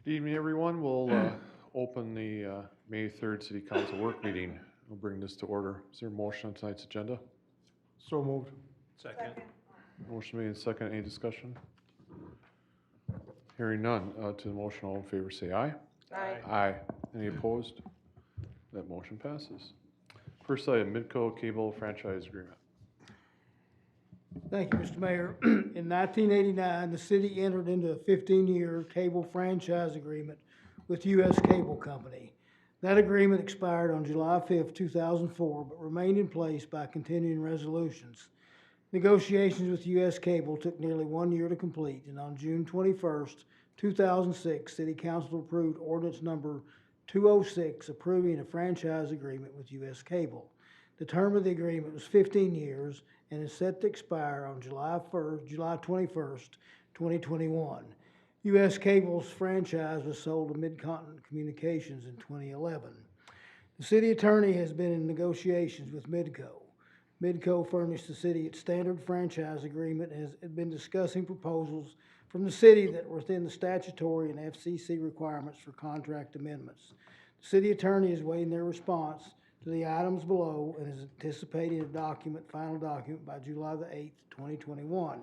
Good evening, everyone. We'll open the May 3rd City Council work meeting. We'll bring this to order. Is there a motion on tonight's agenda? So moved. Second. Motion made and second. Any discussion? Hearing none. To the motion, all in favor say aye. Aye. Aye. Any opposed? That motion passes. First item, Midco Cable Franchise Agreement. Thank you, Mr. Mayor. In 1989, the city entered into a 15-year cable franchise agreement with U.S. Cable Company. That agreement expired on July 5th, 2004, but remained in place by continuing resolutions. Negotiations with U.S. Cable took nearly 1 year to complete, and on June 21st, 2006, City Council approved ordinance number 206 approving a franchise agreement with U.S. Cable. The term of the agreement was 15 years and is set to expire on July 21st, 2021. U.S. Cable's franchise was sold to Mid-Continent Communications in 2011. The city attorney has been in negotiations with Midco. Midco furnished the city its standard franchise agreement and has been discussing proposals from the city that were within the statutory and FCC requirements for contract amendments. The city attorney is waiting their response to the items below and is anticipating a final document by July the 8th, 2021.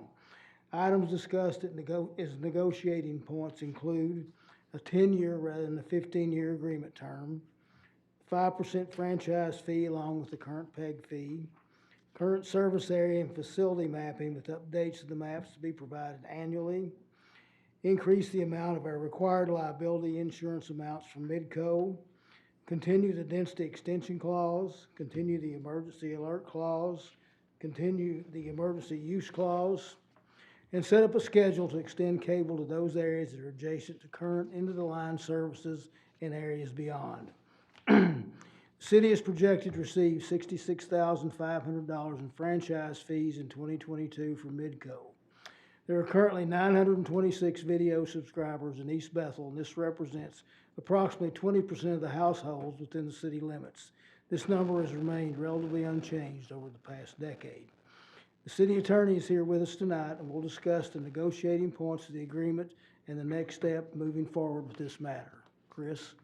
Items discussed as negotiating points include a 10-year rather than a 15-year agreement term, 5% franchise fee along with the current PEG fee, current service area and facility mapping with updates of the maps to be provided annually, increase the amount of our required liability insurance amounts from Midco, continue the density extension clause, continue the emergency alert clause, continue the emergency use clause, and set up a schedule to extend cable to those areas that are adjacent to current end-of-the-line services and areas beyond. The city is projected to receive $66,500 in franchise fees in 2022 from Midco. There are currently 926 video subscribers in East Bethel, and this represents approximately 20% of the households within the city limits. This number has remained relatively unchanged over the past decade. The city attorney is here with us tonight, and we'll discuss the negotiating points of the agreement and the next step moving forward with this matter. Chris?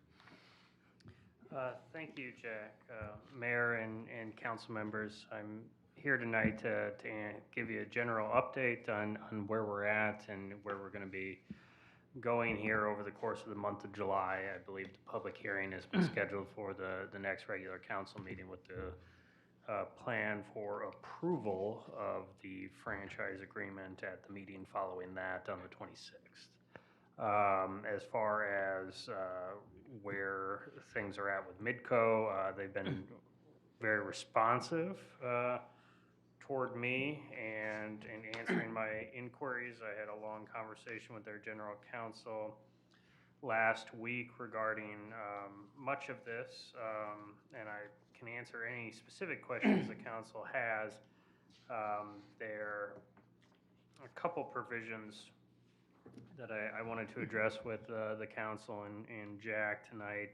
Thank you, Jack. Mayor and council members, I'm here tonight to give you a general update on where we're at and where we're going to be going here over the course of the month of July. I believe the public hearing has been scheduled for the next regular council meeting with the plan for approval of the franchise agreement at the meeting following that on the 26th. As far as where things are at with Midco, they've been very responsive toward me and in answering my inquiries. I had a long conversation with their general counsel last week regarding much of this, and I can answer any specific questions the council has. There are a couple provisions that I wanted to address with the council and Jack tonight.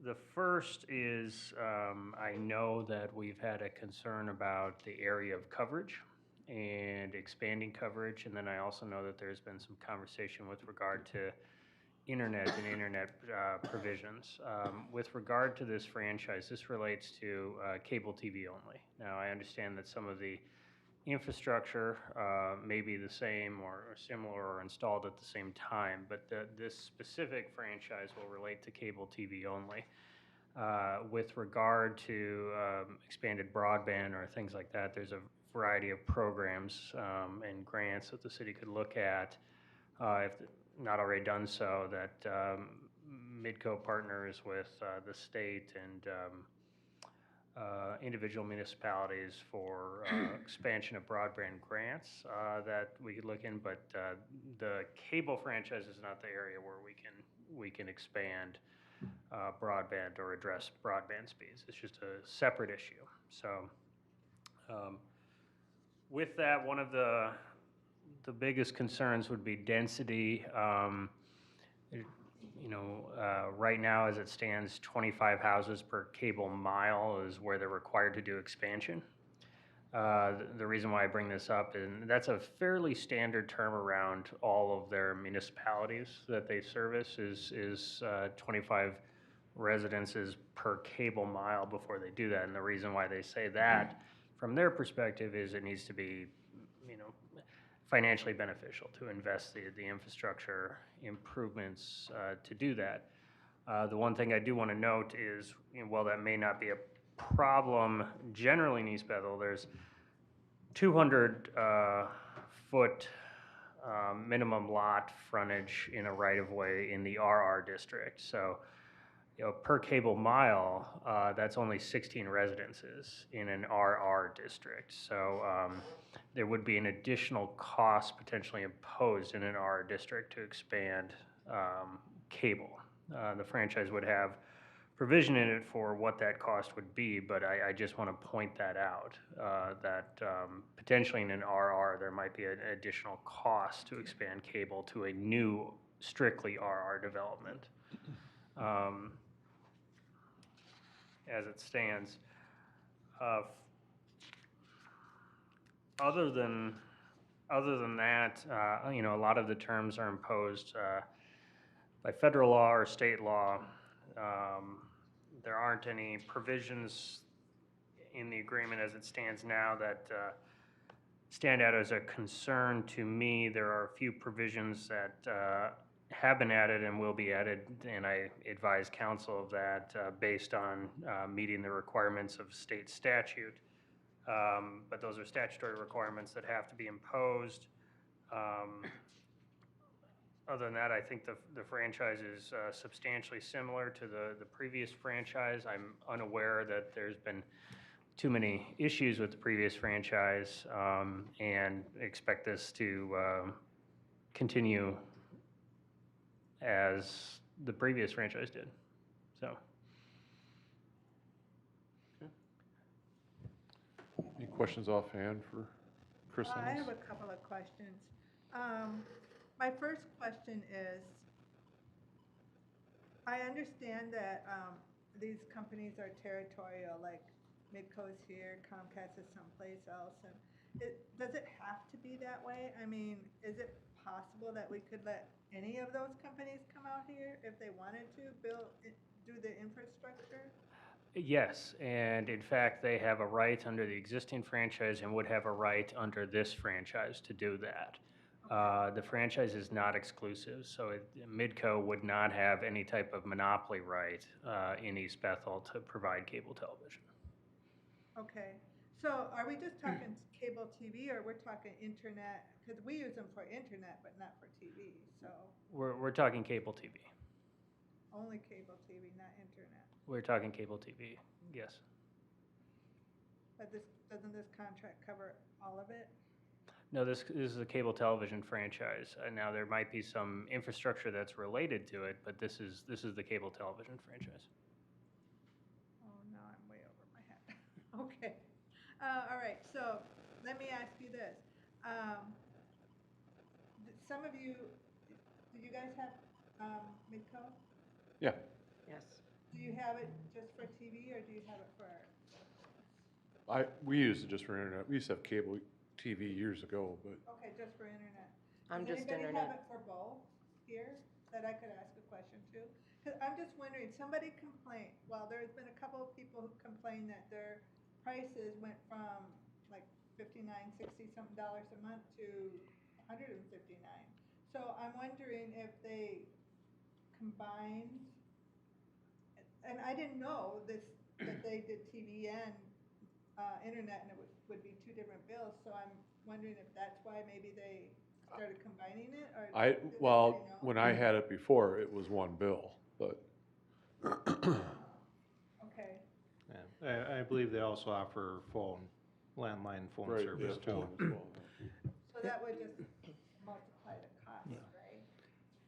The first is I know that we've had a concern about the area of coverage and expanding coverage, and then I also know that there's been some conversation with regard to internet and internet provisions. With regard to this franchise, this relates to cable TV only. Now, I understand that some of the infrastructure may be the same or similar or installed at the same time, but this specific franchise will relate to cable TV only. With regard to expanded broadband or things like that, there's a variety of programs and grants that the city could look at, if not already done so, that Midco partners with the state and individual municipalities for expansion of broadband grants that we could look in, but the cable franchise is not the area where we can expand broadband or address broadband speeds. It's just a separate issue. So with that, one of the biggest concerns would be density. Right now, as it stands, 25 houses per cable mile is where they're required to do expansion. The reason why I bring this up, and that's a fairly standard term around all of their municipalities that they service, is 25 residences per cable mile before they do that. And the reason why they say that, from their perspective, is it needs to be, you know, financially beneficial to invest the infrastructure improvements to do that. The one thing I do want to note is, you know, while that may not be a problem generally in East Bethel, there's 200 foot minimum lot frontage in a right-of-way in the RR district. So, you know, per cable mile, that's only 16 residences in an RR district. So there would be an additional cost potentially imposed in an RR district to expand cable. The franchise would have provision in it for what that cost would be, but I just want to point that out, that potentially in an RR, there might be an additional cost to expand cable to a new strictly RR development. As it stands. Other than that, you know, a lot of the terms are imposed by federal law or state law. There aren't any provisions in the agreement as it stands now that stand out as a concern to me. There are a few provisions that have been added and will be added, and I advise council of that based on meeting the requirements of state statute. But those are statutory requirements that have to be imposed. Other than that, I think the franchise is substantially similar to the previous franchise. I'm unaware that there's been too many issues with the previous franchise, and expect this to continue as the previous franchise did. So. Any questions offhand for Chris on I this? have a couple of questions. My first question is, I understand that these companies are territorial, like Midco's here, Comcast is someplace else, and does it have to be that way? I mean, is it possible that we could let any of those companies come out here if they wanted to do the infrastructure? Yes, and in fact, they have a right under the existing franchise and would have a right under this franchise to do that. The franchise is not exclusive, so Midco would not have any type of monopoly right in East Bethel to provide cable television. Okay, so are we just talking cable TV, or we're talking internet? Because we use them for internet, but not for TV, so. We're talking cable TV. Only cable TV, not internet. We're talking cable TV, yes. But doesn't this contract cover all of it? No, this is a cable television franchise. Now there might be some infrastructure that's related to it, but this is the cable television franchise. Oh, no, I'm way over my head. Okay. All right, so let me ask you this. Some of you, do you guys have Midco? Yeah. Yes. Do you have it just for TV, or do you have it for? We used it just for internet. We used to have cable TV years ago, but Okay, just for internet. I'm Does just anybody have internet. it for both here that I could ask a question to? Because I'm just wondering, somebody complained, well, there's been a couple of people who complained that their prices went from like $59, $60-something a month to $159. So I'm wondering if they combined, and I didn't know that they did TV and internet, and it would be two different bills, so I'm wondering if that's why maybe they started combining it, or? does anybody know? when I had it before, it was one bill, but Okay, Yeah, I believe they also offer landline phone right, service yeah, too. phone as well. so that would just multiply the cost, right?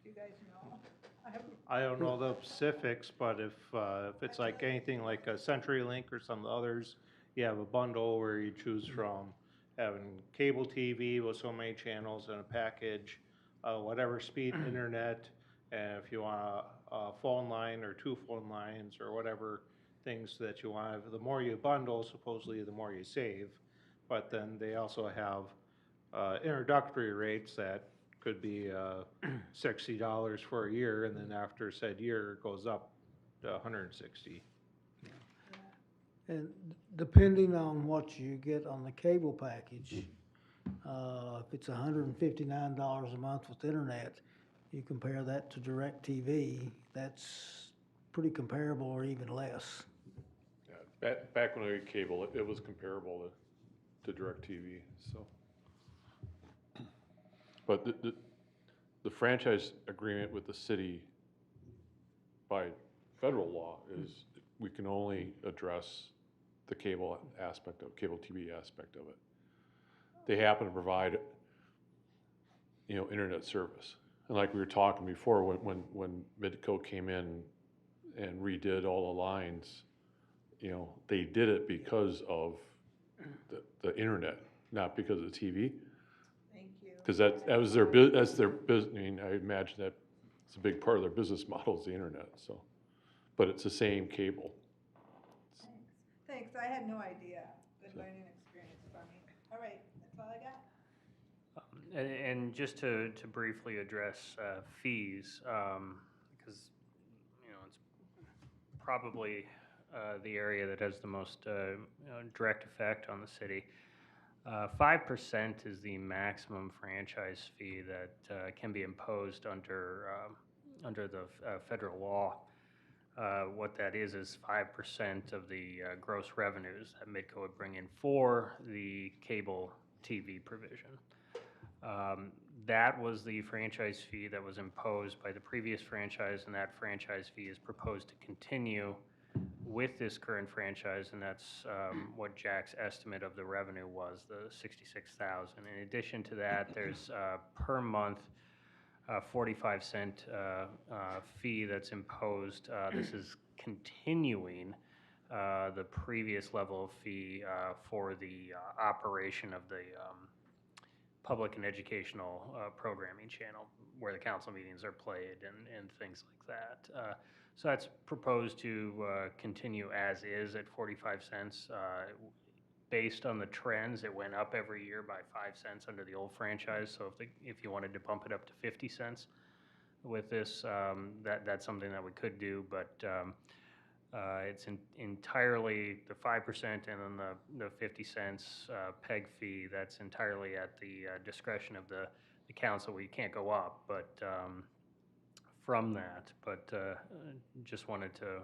Do you guys know? I don't know the specifics, but if it's like anything like a CenturyLink or some of the others, you have a bundle where you choose from having cable TV with so many channels in a package, whatever speed internet, and if you want a phone line or two phone lines or whatever things that you want, the more you bundle, supposedly the more you save. but then they also have, introductory rates that could be, $60 for a year, and then after said year, it goes up to $160. And depending on what you get on the cable package, if it's $159 a month with internet, you compare that to DirecTV, that's pretty comparable or even less. Yeah, back when I had cable, it was comparable to DirecTV, so. But the franchise agreement with the city by federal law is we can only address the cable aspect of, cable TV aspect of it. They happen to provide, internet service. And like we were talking before, when Midco came in and redid all the lines, they did it because of the internet, not because of the TV. Thank you. Because that's their business. I mean, I imagine that it's a big part of their business model is the internet. So, but it's the same cable. Thanks, I had no idea. Good learning experience for me. All right, that's all I got. And just to briefly address fees, because, it's probably the area that has the most direct effect on the city. 5% is the maximum franchise fee that can be imposed under the federal law. What that is 5% of the gross revenues that Midco would bring in for the cable TV provision. That was the franchise fee that was imposed by the previous franchise, and that franchise fee is proposed to continue with this current franchise, and that's what Jack's estimate of the revenue was, the $66,000. In addition to that, there's per month 45-cent fee that's imposed. This is continuing the previous level of fee for the operation of the public and educational programming channel, where the council meetings are played and things like that. So that's proposed to continue as is at 45 cents. Based on the trends, it went up every year by 5 cents under the old franchise. So if you wanted to bump it up to 50 cents with this, that's something that we could do. But it's entirely the 5% and then the 50 cents peg fee. That's entirely at the discretion of the council. We can't go up, but from that. But just wanted to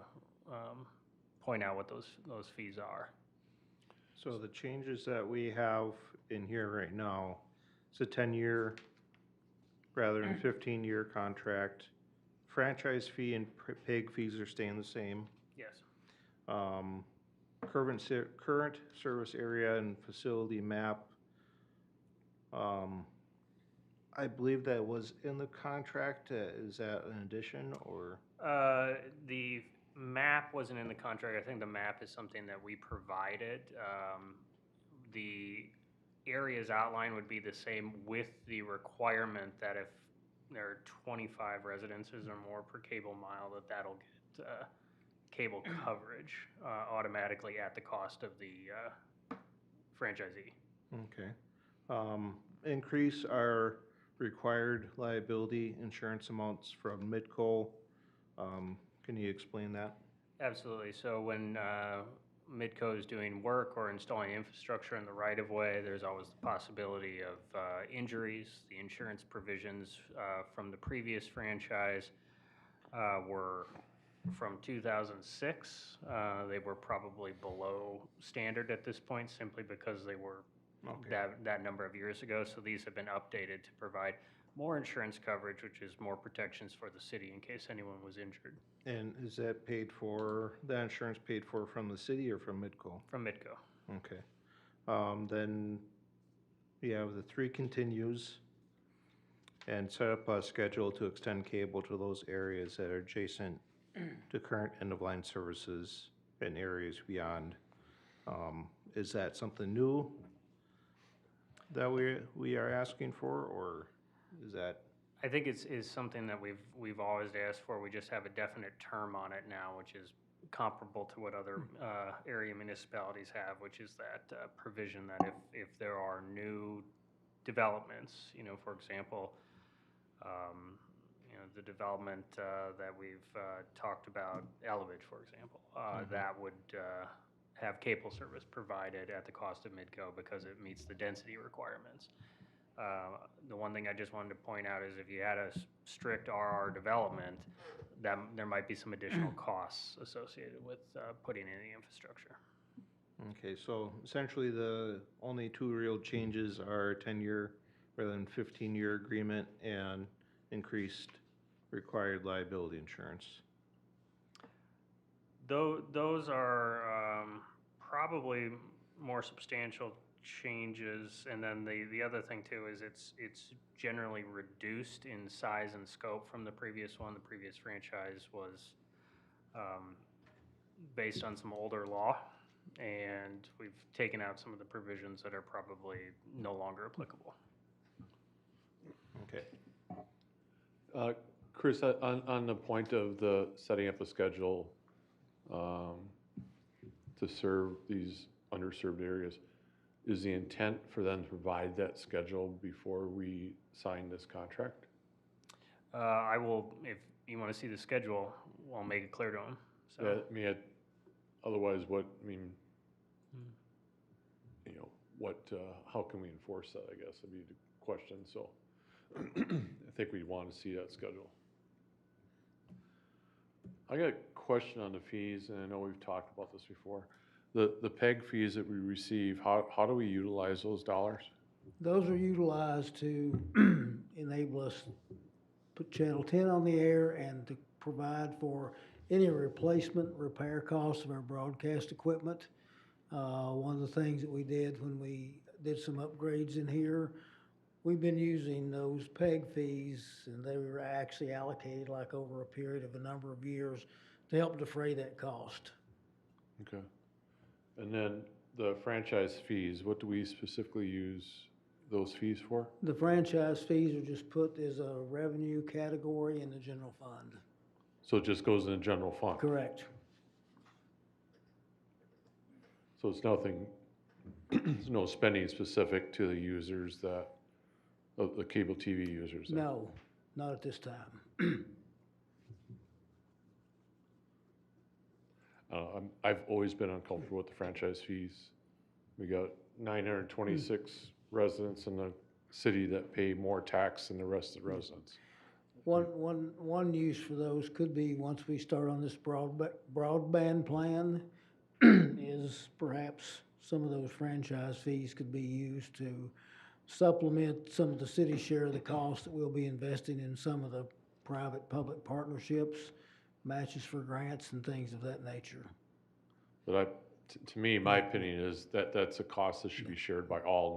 point out what those fees are. So the changes that we have in here right now, it's a 10-year rather than 15-year contract. Franchise fee and PEG fees are staying the same. Yes. Current service area and facility map, I believe that was in the contract. Is that an addition or? The map wasn't in the contract. I think the map is something that we provided. The areas outlined would be the same with the requirement that if there are 25 residences or more per cable mile, that'll get cable coverage automatically at the cost of the franchisee. Okay. Increase our required liability insurance amounts from Midco. Can you explain that? Absolutely. So when Midco is doing work or installing infrastructure in the right-of-way, there's always the possibility of injuries. The insurance provisions from the previous franchise were from 2006. They were probably below standard at this point simply because they were that number of years ago. So these have been updated to provide more insurance coverage, which is more protections for the city in case anyone was injured. And is that paid for, that insurance paid for from the city or from Midco? From Midco. Okay. Then we have the 3 continues and set up a schedule to extend cable to those areas that are adjacent to current end-of-line services and areas beyond. Is that something new that we are asking for, or is that? I think it's something that we've always asked for. We just have a definite term on it now, which is comparable to what other area municipalities have, which is that provision that if there are new developments, you know, for example, you know, the development that we've talked about, Elevage, for example, that would have cable service provided at the cost of Midco because it meets the density requirements. The one thing I just wanted to point out is if you had a strict RR development, that there might be some additional costs associated with putting in the infrastructure. Okay, so essentially the only two real changes are 10-year rather than 15-year agreement and increased required liability insurance. Those are probably more substantial changes, and then the other thing too is it's generally reduced in size and scope from the previous one. The previous franchise was based on some older law, and we've taken out some of the provisions that are probably no longer applicable. Okay. Chris, on the point of the setting up a schedule to serve these underserved areas, is the intent for them to provide that schedule before we sign this contract? I will, if you want to see the schedule, I'll make it clear to them. So. Yeah, I mean, otherwise, you know, how can we enforce that, I guess, would be the question, so I think we'd want to see that schedule. I got a question on the fees, and I know we've talked about this before. The PEG fees that we receive, how do we utilize those dollars? Those are utilized to enable us to put Channel 10 on the air and to provide for any replacement, repair costs of our broadcast equipment. One of the things that we did when we did some upgrades in here, we've been using those PEG fees, and they were actually allocated like over a period of a number of years to help defray that cost. Okay. And then the franchise fees, what do we specifically use those fees for? The franchise fees are just put as a revenue category in the general fund. So it just goes in the general fund? Correct. So it's nothing, there's no spending specific to the users of the cable TV users? then? No, not at this time. I've always been uncomfortable with the franchise fees. We got 926 residents in the city that pay more tax than the rest of the residents. One use for those could be, once we start on this broadband plan, is perhaps some of those franchise fees could be used to supplement some of the city's share of the cost that we'll be investing in some of the private-public partnerships, matches for grants and things of that nature. But to me, my opinion is that that's a cost that should be shared by all,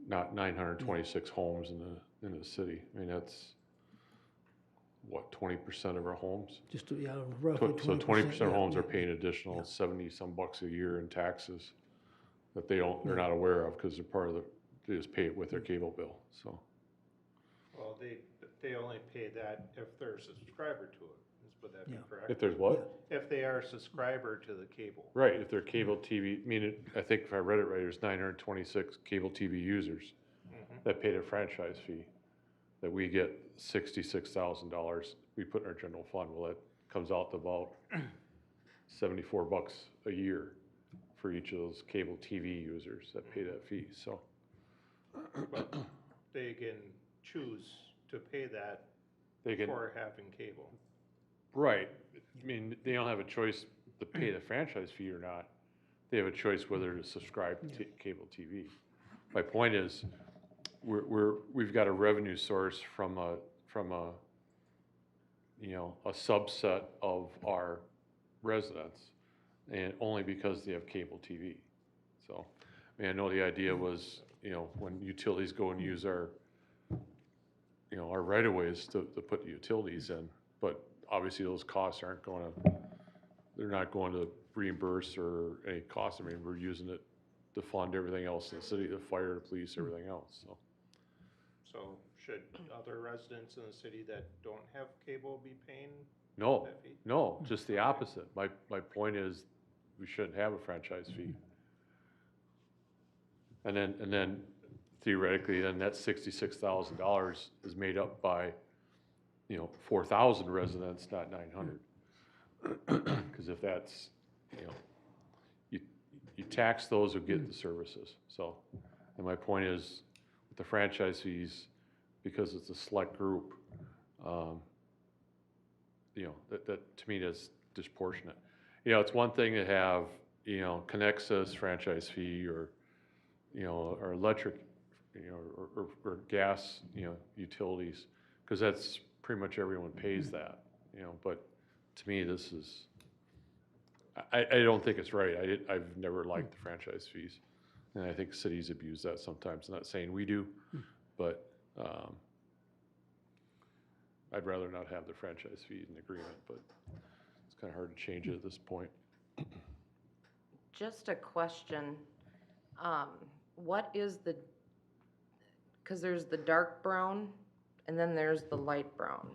not 926 homes in the city. I mean, that's, what, 20% of our homes? Just, roughly 20%. So 20% of homes yeah. are paying additional 70-some bucks a year in taxes that they're not aware of because they're part of they just pay it with their cable bill, so. Well, they only pay that if they're a subscriber to it, would that be correct? If there's what? If they are a subscriber to the cable. Right, if they're cable TV, I think if I read it right, there's 926 cable TV users that paid a franchise fee, that we get $66,000 we put in our general fund. Well, that comes out to about 74 bucks a year for each of those cable TV users that pay that fee, so. But they can choose to pay that for having cable. Right, I mean, they don't have a choice to pay the franchise fee or not. They have a choice whether to subscribe to cable TV. My point is, we've got a revenue source from a subset of our residents, and only because they have cable TV. So, I mean, I know the idea was, when utilities go and use our right-of-ways to put the utilities in, but obviously those costs they're not going to reimburse or any cost. I mean, we're using it to fund everything else in the city, the fire, the police, everything else, so. So should other residents in the city that don't have cable be paying No, that fee? no, No, just the opposite. My point is, we shouldn't have a franchise fee. And then theoretically, then that $66,000 is made up by, 4,000 residents, not 900. Because if that's, you tax those who get the services, so. And my point is, with the franchise fees, because it's a select group, that to me is disproportionate. It's one thing to have, Connexus franchise fee or, or electric, or gas, utilities, because that's pretty much everyone pays that, but to me, this is, I don't think it's right. I've never liked the franchise fees, and I think cities abuse that sometimes. I'm not saying we do, but I'd rather not have the franchise fee in the agreement, but it's kind of hard to change it at this point. Just a question, what is because there's the dark brown and then there's the light brown.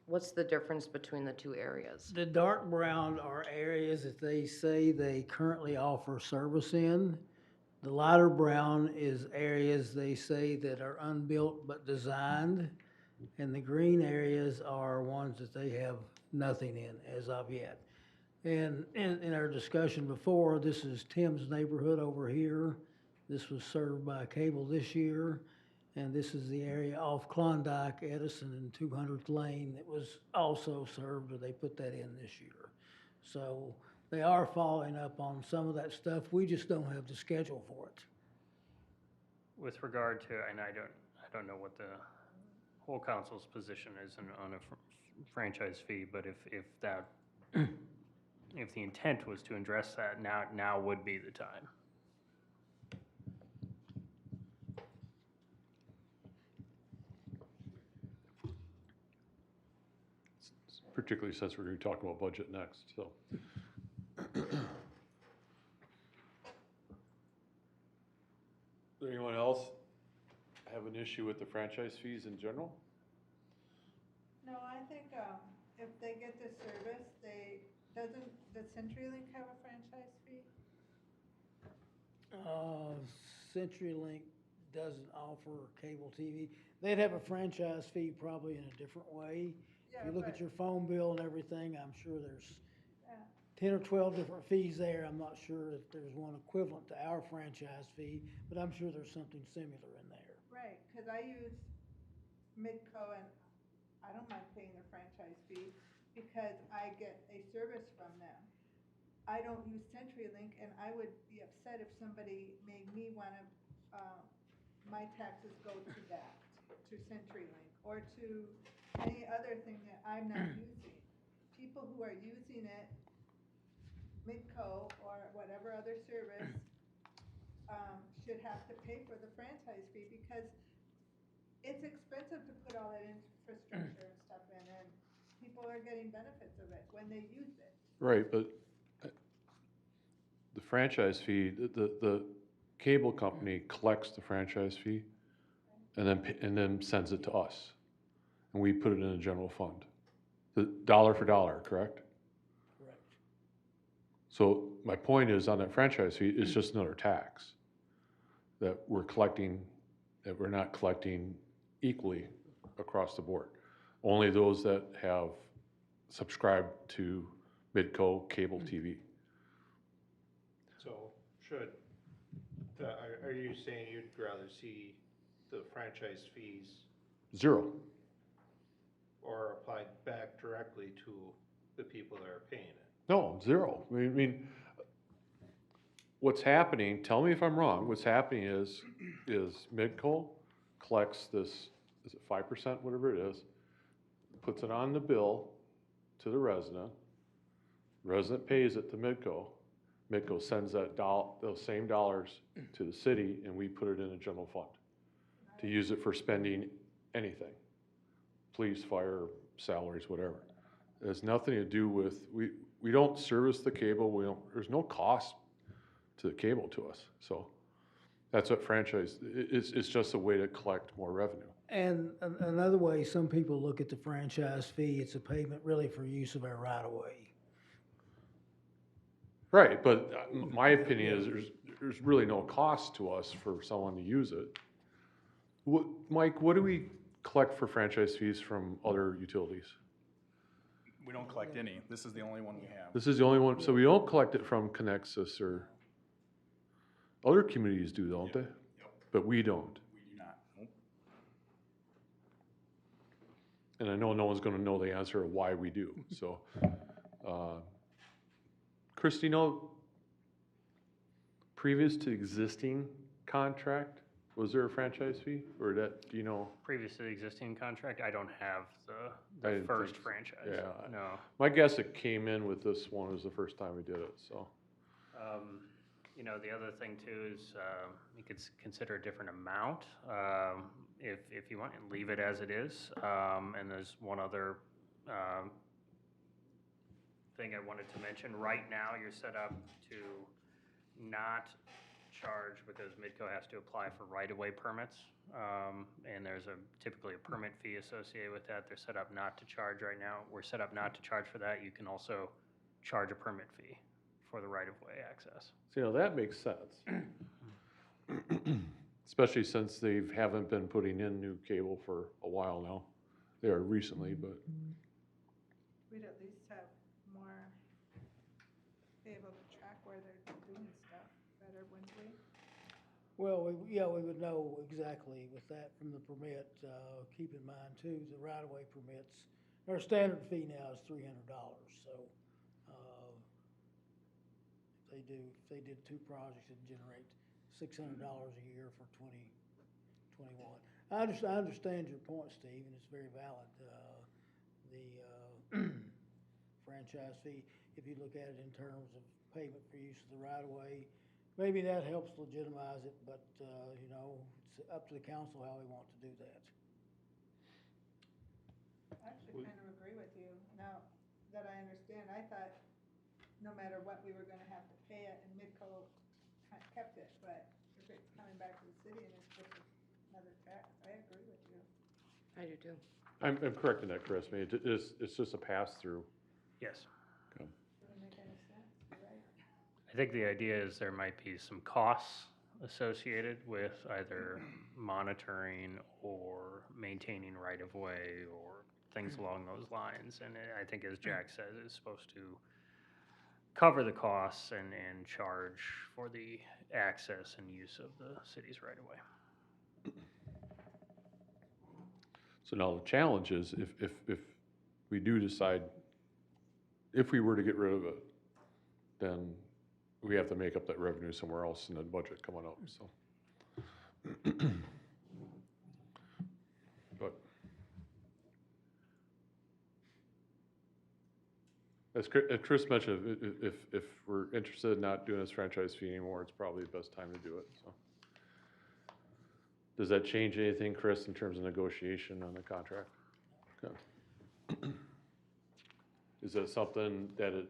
What's the difference between the two areas? The dark brown are areas that they say they currently offer service in. The lighter brown is areas they say that are unbuilt but designed. And the green areas are ones that they have nothing in as of yet. And in our discussion before, this is Tim's neighborhood over here. This was served by cable this year. And this is the area off Klondike, Edison, and 200th Lane that was also served, or they put that in this year. So they are following up on some of that stuff. We just don't have the schedule for it. With regard to, and I don't know what the whole council's position is on a franchise fee, but if the intent was to address that, now would be the time. Particularly since we're going to be talking about budget next, so. Does anyone else have an issue with the franchise fees in general? No, I think, if they get the service, does CenturyLink have a franchise fee? CenturyLink doesn't offer cable TV. They'd have a franchise fee probably in a different way. If you look at your phone bill and everything, I'm sure there's Yeah. 10 or 12 different fees there. I'm not sure if there's one equivalent to our franchise fee, but I'm sure there's something similar in there. Right, because I use Midco and I don't mind paying the franchise fee because I get a service from them. I don't use CenturyLink and I would be upset if somebody made me wanna, my taxes go to that, to CenturyLink or to any other thing that I'm not using. People who are using it, Midco or whatever other service, should have to pay for the franchise fee because it's expensive to put all that infrastructure and stuff in, and people are getting benefits of it when they use it. Right, but the franchise fee, the cable company collects the franchise fee and then sends it to us. And we put it in a general fund. The dollar for dollar, correct? Correct. So my point is, on that franchise fee, it's just another tax that we're collecting, that we're not collecting equally across the board. Only those that have subscribed to Midco cable TV. So are you saying you'd rather see the franchise fees Zero. or applied back directly to the people that are paying it? No, zero. I mean, what's happening, tell me if I'm wrong, what's happening is Midco collects this, is it 5%, whatever it is, puts it on the bill to the resident pays it to Midco sends those same dollars to the city, and we put it in a general fund to use it for spending anything, police, fire, salaries, whatever. It has nothing to do with, we don't service the cable, there's no cost to the cable to us, so that's what franchise, it's just a way to collect more revenue. And another way, some people look at the franchise fee, it's a payment really for use of our right of way. Right, but my opinion is there's really no cost to us for someone to use it. Mike, what do we collect for franchise fees from other utilities? We don't collect any. This is the only one we have. This is the only one, so we don't collect it from Connexus or, other communities do, don't they? Yep. But we don't. We do not. Nope. And I know no one's gonna know the answer of why we do, so. Chris, do you know, previous to existing contract, was there a franchise fee, or that, do you know? Previous to the existing contract, I don't have I the didn't first think so. franchise, Yeah. no. My guess it came in with this one, was the first time we did it, so. You know, the other thing too is, you could consider a different amount, if you want, and leave it as it is. And there's one other, thing I wanted to mention. Right now, you're set up to not charge because Midco has to apply for right-of-way permits. And there's typically a permit fee associated with that. They're set up not to charge right now. We're set up not to charge for that. You can also charge a permit fee for the right-of-way access. So, you know, that makes sense. Especially since they haven't been putting in new cable for a while now. They are recently, but, We'd at least have more, be able to track where they're doing stuff better, wouldn't we? Well, we would know exactly with that from the permit. Keep in mind too, the right-of-way permits, our standard fee now is $300, so, if they did 2 projects, it'd generate $600 a year for 2021. I understand your point, Steve, and it's very valid. The franchise fee, if you look at it in terms of payment for use of the right-of-way, maybe that helps legitimize it, but, you know, it's up to the council how they want to do that. I actually kind of agree with you now that I understand. I thought no matter what, we were gonna have to pay it and Midco kept it, but if it's coming back to the city and it's just another tax, I agree with you. I do too. I'm correcting that, Chris, I mean, it's just a pass-through. Yes. Doesn't make any sense, you're right. I think the idea is there might be some costs associated with either monitoring or maintaining right-of-way or things along those lines. And I think, as Jack says, it's supposed to cover the costs and charge for the access and use of the city's right-of-way. So now the challenge is if we do decide, if we were to get rid of it, then we have to make up that revenue somewhere else in the budget coming up, so. But as Chris mentioned, if we're interested in not doing this franchise fee anymore, it's probably the best time to do it, so. Does that change anything, Chris, in terms of negotiation on the contract? Okay. Is that something that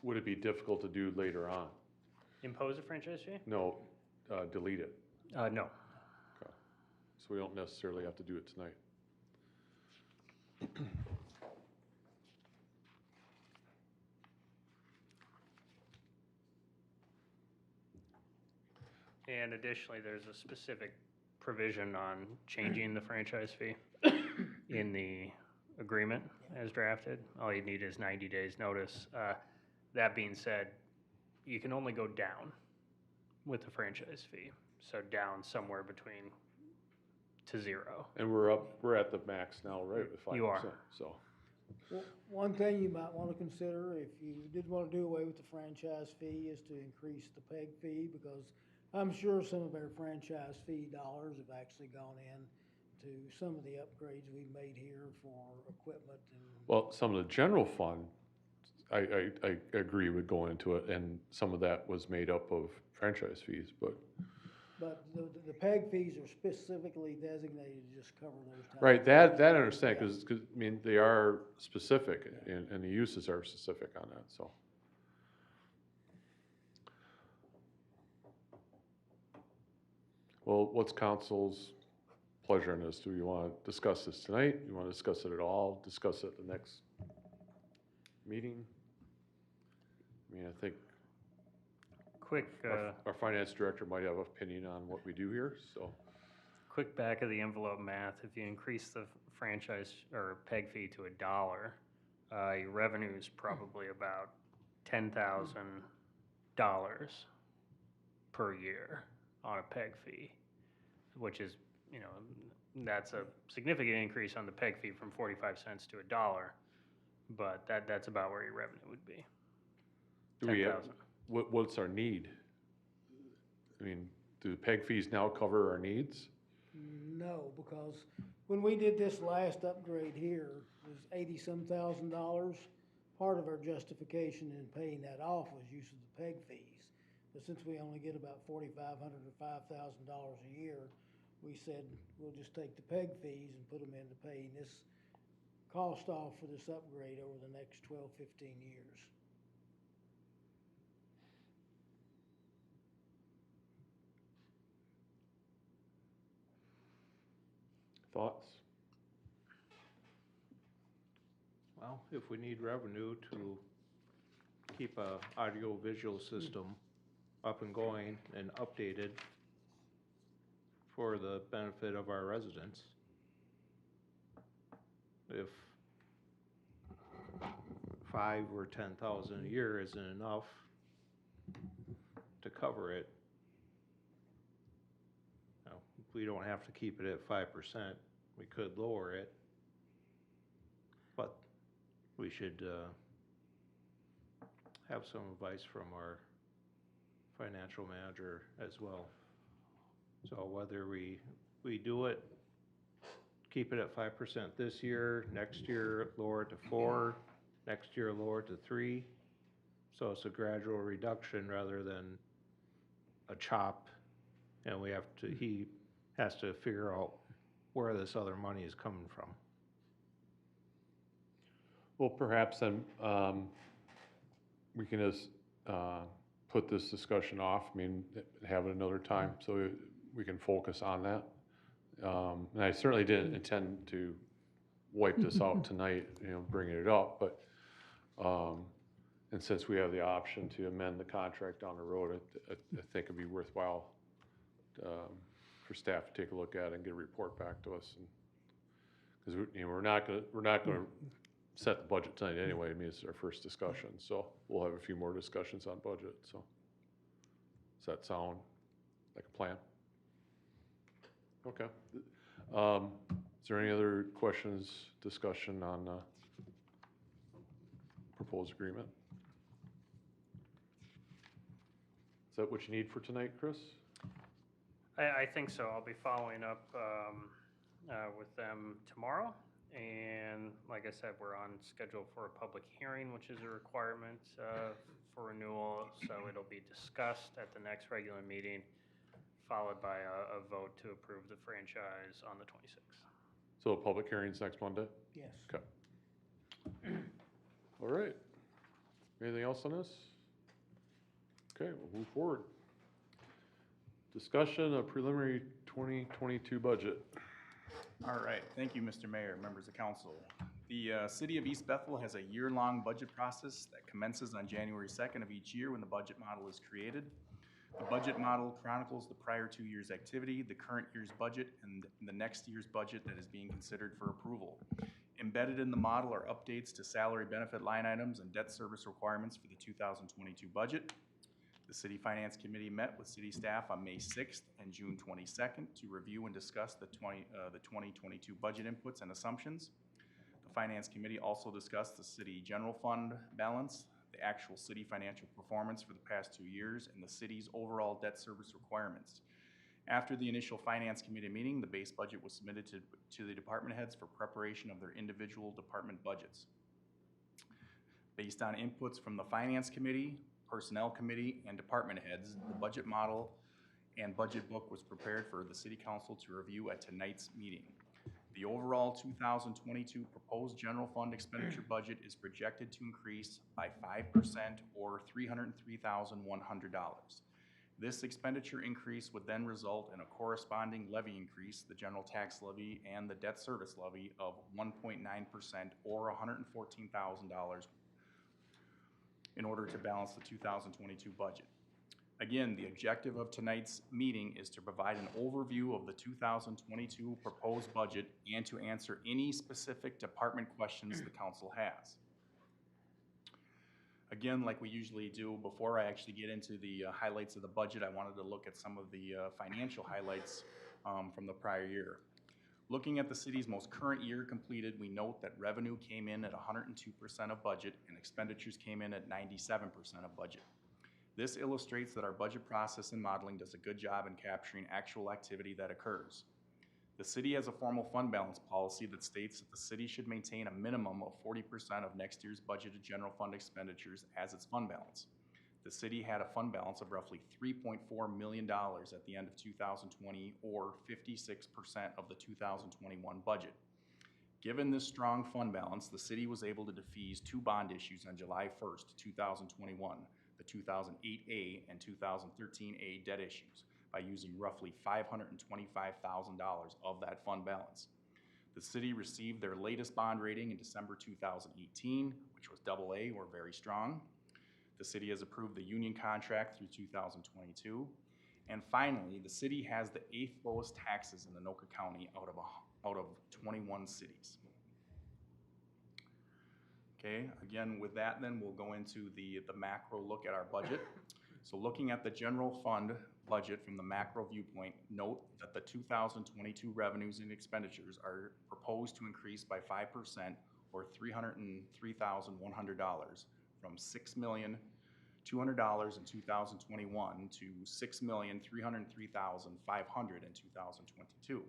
would it be difficult to do later on? Impose a franchise fee? No, delete it. No. Okay. So we don't necessarily have to do it tonight. And additionally, there's a specific provision on changing the franchise fee in the agreement as drafted. All you need is 90 days notice. That being said, you can only go down with the franchise fee. So down somewhere between to 0. And we're at the max now, right, with 5%. You are. So, Well, one thing you might want to consider, if you did want to do away with the franchise fee, is to increase the PEG fee, because I'm sure some of our franchise fee dollars have actually gone in to some of the upgrades we've made here for equipment and. well, some of the general fund, I agree would go into it, and some of that was made up of franchise fees, but. But the PEG fees are specifically designated to just cover those types. Right, that I understand, because, I mean, they are specific, and the uses are specific on that, so. Well, what's council's pleasure on this? Do we want to discuss this tonight? You want to discuss it at all? Discuss it at the next meeting? I mean, I think Quick, our finance director might have an opinion on what we do here, so. quick back of the envelope math, if you increase the franchise or peg fee to $1, your revenue is probably about $10,000 per year on a peg fee, which is, you know, that's a significant increase on the peg fee from 45 cents to $1, but that's about where your revenue would be. Do we have, 10,000. what's our need? I mean, do the peg fees now cover our needs? No, because when we did this last upgrade here, it was $80-some thousand. Part of our justification in paying that off was use of the peg fees. But since we only get about $4,500 or $5,000 a year, we said we'll just take the peg fees and put them into paying this cost off for this upgrade over the next 12, 15 years. Thoughts? Well, if we need revenue to keep a audio-visual system up and going and updated for the benefit of our residents, if 5 or 10,000 a year isn't enough to cover it, you know, we don't have to keep it at 5%. We could lower it, but we should have some advice from our financial manager as well. So whether we do it, keep it at 5% this year, next year lower it to 4, next year lower it to 3. So it's a gradual reduction rather than a chop, and he has to figure out where this other money is coming from. Well, perhaps then, we can just, put this discussion off, I mean, have it another time, so we can focus on that. And I certainly didn't intend to wipe this out tonight, you know, bringing it up, but, and since we have the option to amend the contract down the road, I think it'd be worthwhile, for staff to take a look at and get a report back to us. Because, you know, we're not gonna set the budget tonight anyway. I mean, it's our first discussion, so we'll have a few more discussions on budget, so. Does that sound like a plan? Okay. Is there any other questions, discussion on proposed agreement? Is that what you need for tonight, Chris? I think so. I'll be following up with them tomorrow. And like I said, we're on schedule for a public hearing, which is a requirement for renewal. So it'll be discussed at the next regular meeting, followed by a vote to approve the franchise on the 26th. So public hearing's next Monday? Yes. Okay. All right. Anything else on this? Okay, we'll move forward. Discussion of preliminary 2022 budget. All right, thank you, Mr. Mayor, members of council. The City of East Bethel has a year-long budget process that commences on January 2nd of each year when the budget model is created. The budget model chronicles the prior 2 years' activity, the current year's budget, and the next year's budget that is being considered for approval. Embedded in the model are updates to salary benefit line items and debt service requirements for the 2022 budget. The City Finance Committee met with city staff on May 6th and June 22nd to review and discuss the 2022 budget inputs and assumptions. The Finance Committee also discussed the city general fund balance, the actual city financial performance for the past 2 years, and the city's overall debt service requirements. After the initial Finance Committee meeting, the base budget was submitted to the department heads for preparation of their individual department budgets. Based on inputs from the Finance Committee, Personnel Committee, and department heads, the budget model and budget book was prepared for the City Council to review at tonight's meeting. The overall 2022 proposed general fund expenditure budget is projected to increase by 5% or $303,100. This expenditure increase would then result in a corresponding levy increase, the general tax levy and the debt service levy of 1.9% or $114,000 in order to balance the 2022 budget. Again, the objective of tonight's meeting is to provide an overview of the 2022 proposed budget and to answer any specific department questions the council has. Again, like we usually do, before I actually get into the highlights of the budget, I wanted to look at some of the financial highlights from the prior year. Looking at the city's most current year completed, we note that revenue came in at 102% of budget and expenditures came in at 97% of budget. This illustrates that our budget process and modeling does a good job in capturing actual activity that occurs. The city has a formal fund balance policy that states that the city should maintain a minimum of 40% of next year's budgeted general fund expenditures as its fund balance. The city had a fund balance of roughly $3.4 million at the end of 2020, or 56% of the 2021 budget. Given this strong fund balance, the city was able to defease two bond issues on July 1st, 2021, the 2008A and 2013A debt issues, by using roughly $525,000 of that fund balance. The city received their latest bond rating in December 2018, which was AA, or very strong. The city has approved the union contract through 2022. And finally, the city has the 8th lowest taxes in Anoka County out of 21 cities. Okay, again, with that then we'll go into the macro look at our budget. So looking at the general fund budget from the macro viewpoint, note that the 2022 revenues and expenditures are proposed to increase by 5%, or $303,100, from $6,200,000 in 2021 to $6,303,500 in 2022.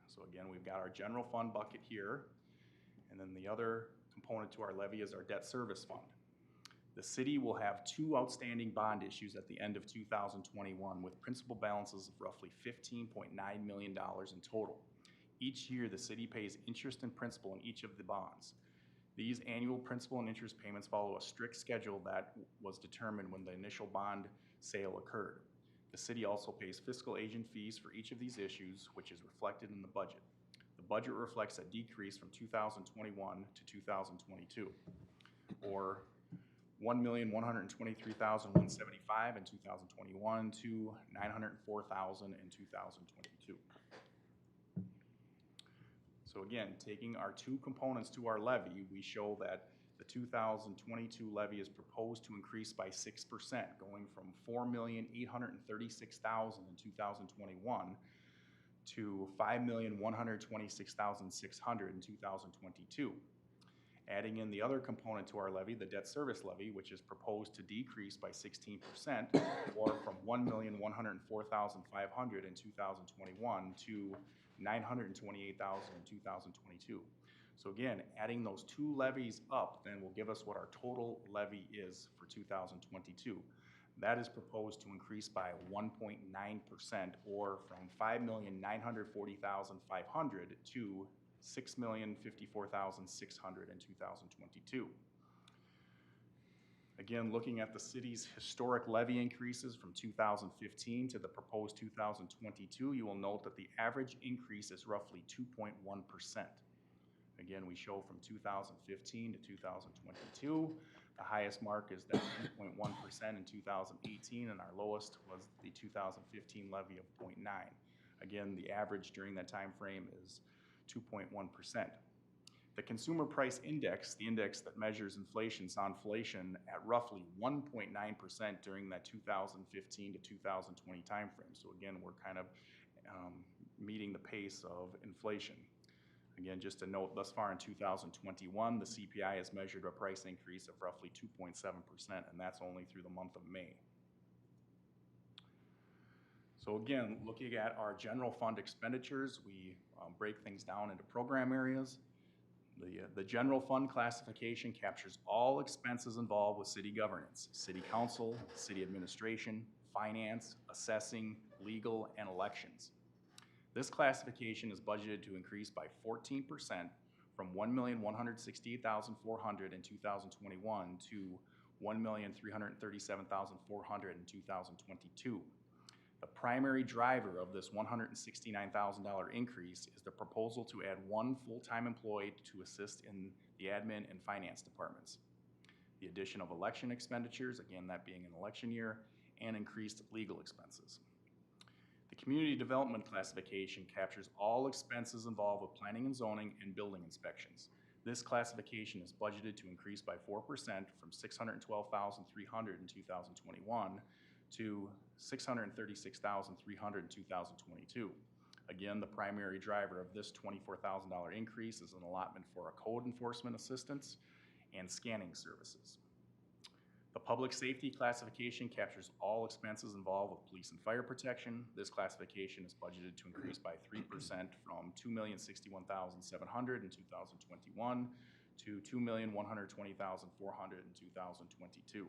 So again, we've got our general fund bucket here, and then the other component to our levy is our debt service fund. The city will have two outstanding bond issues at the end of 2021 with principal balances of roughly $15.9 million in total. Each year, the city pays interest and principal in each of the bonds. These annual principal and interest payments follow a strict schedule that was determined when the initial bond sale occurred. The city also pays fiscal agent fees for each of these issues, which is reflected in the budget. The budget reflects a decrease from 2021 to 2022, or $1,123,175 in 2021 to $904,000 in 2022. So again, taking our two components to our levy, we show that the 2022 levy is proposed to increase by 6%, going from $4,836,000 in 2021 to $5,126,600 in 2022. Adding in the other component to our levy, the debt service levy, which is proposed to decrease by 16%, or from $1,104,500 in 2021 to $928,000 in 2022. So again, adding those two levies up then will give us what our total levy is for 2022. That is proposed to increase by 1.9%, or from $5,940,500 to $6,054,600 in 2022. Again, looking at the city's historic levy increases from 2015 to the proposed 2022, you will note that the average increase is roughly 2.1%. Again, we show from 2015 to 2022, the highest mark is that 2.1% in 2018, and our lowest was the 2015 levy of 0.9. Again, the average during that time frame is 2.1%. The consumer price index, the index that measures inflation, saw inflation at roughly 1.9% during that 2015 to 2020 timeframe. So again, we're kind of meeting the pace of inflation. Again, just a note, thus far in 2021, the CPI has measured a price increase of roughly 2.7%, and that's only through the month of May. So again, looking at our general fund expenditures, we break things down into program areas. The general fund classification captures all expenses involved with city governance, city council, city administration, finance, assessing, legal, and elections. This classification is budgeted to increase by 14% from $1,168,400 in 2021 to $1,337,400 in 2022. The primary driver of this $169,000 increase is the proposal to add one full-time employee to assist in the admin and finance departments. The addition of election expenditures, again, that being an election year, and increased legal expenses. The community development classification captures all expenses involved with planning and zoning and building inspections. This classification is budgeted to increase by 4% from $612,300 in 2021 to $636,300 in 2022. Again, the primary driver of this $24,000 increase is an allotment for a code enforcement assistance and scanning services. The public safety classification captures all expenses involved with police and fire protection. This classification is budgeted to increase by 3% from $2,061,700 in 2021 to $2,120,400 in 2022.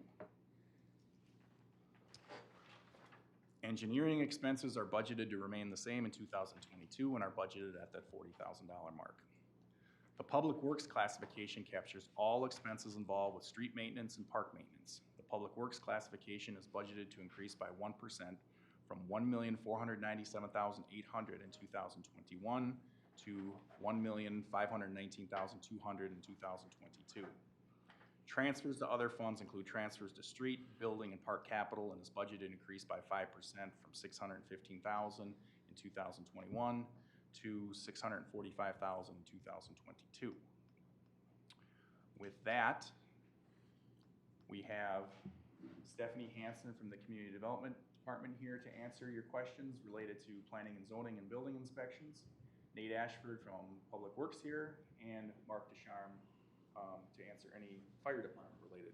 Engineering expenses are budgeted to remain the same in 2022 and are budgeted at that $40,000 mark. The Public Works classification captures all expenses involved with street maintenance and park maintenance. The Public Works classification is budgeted to increase by 1% from $1,497,800 in 2021 to $1,519,200 in 2022. Transfers to other funds include transfers to street, building, and park capital, and is budgeted to increase by 5% from $615,000 in 2021 to $645,000 in 2022. With that, we have Stephanie Hansen from the Community Development Department here to answer your questions related to planning and zoning and building inspections. Nate Ashford from Public Works here, and Mark Descharme to answer any fire department related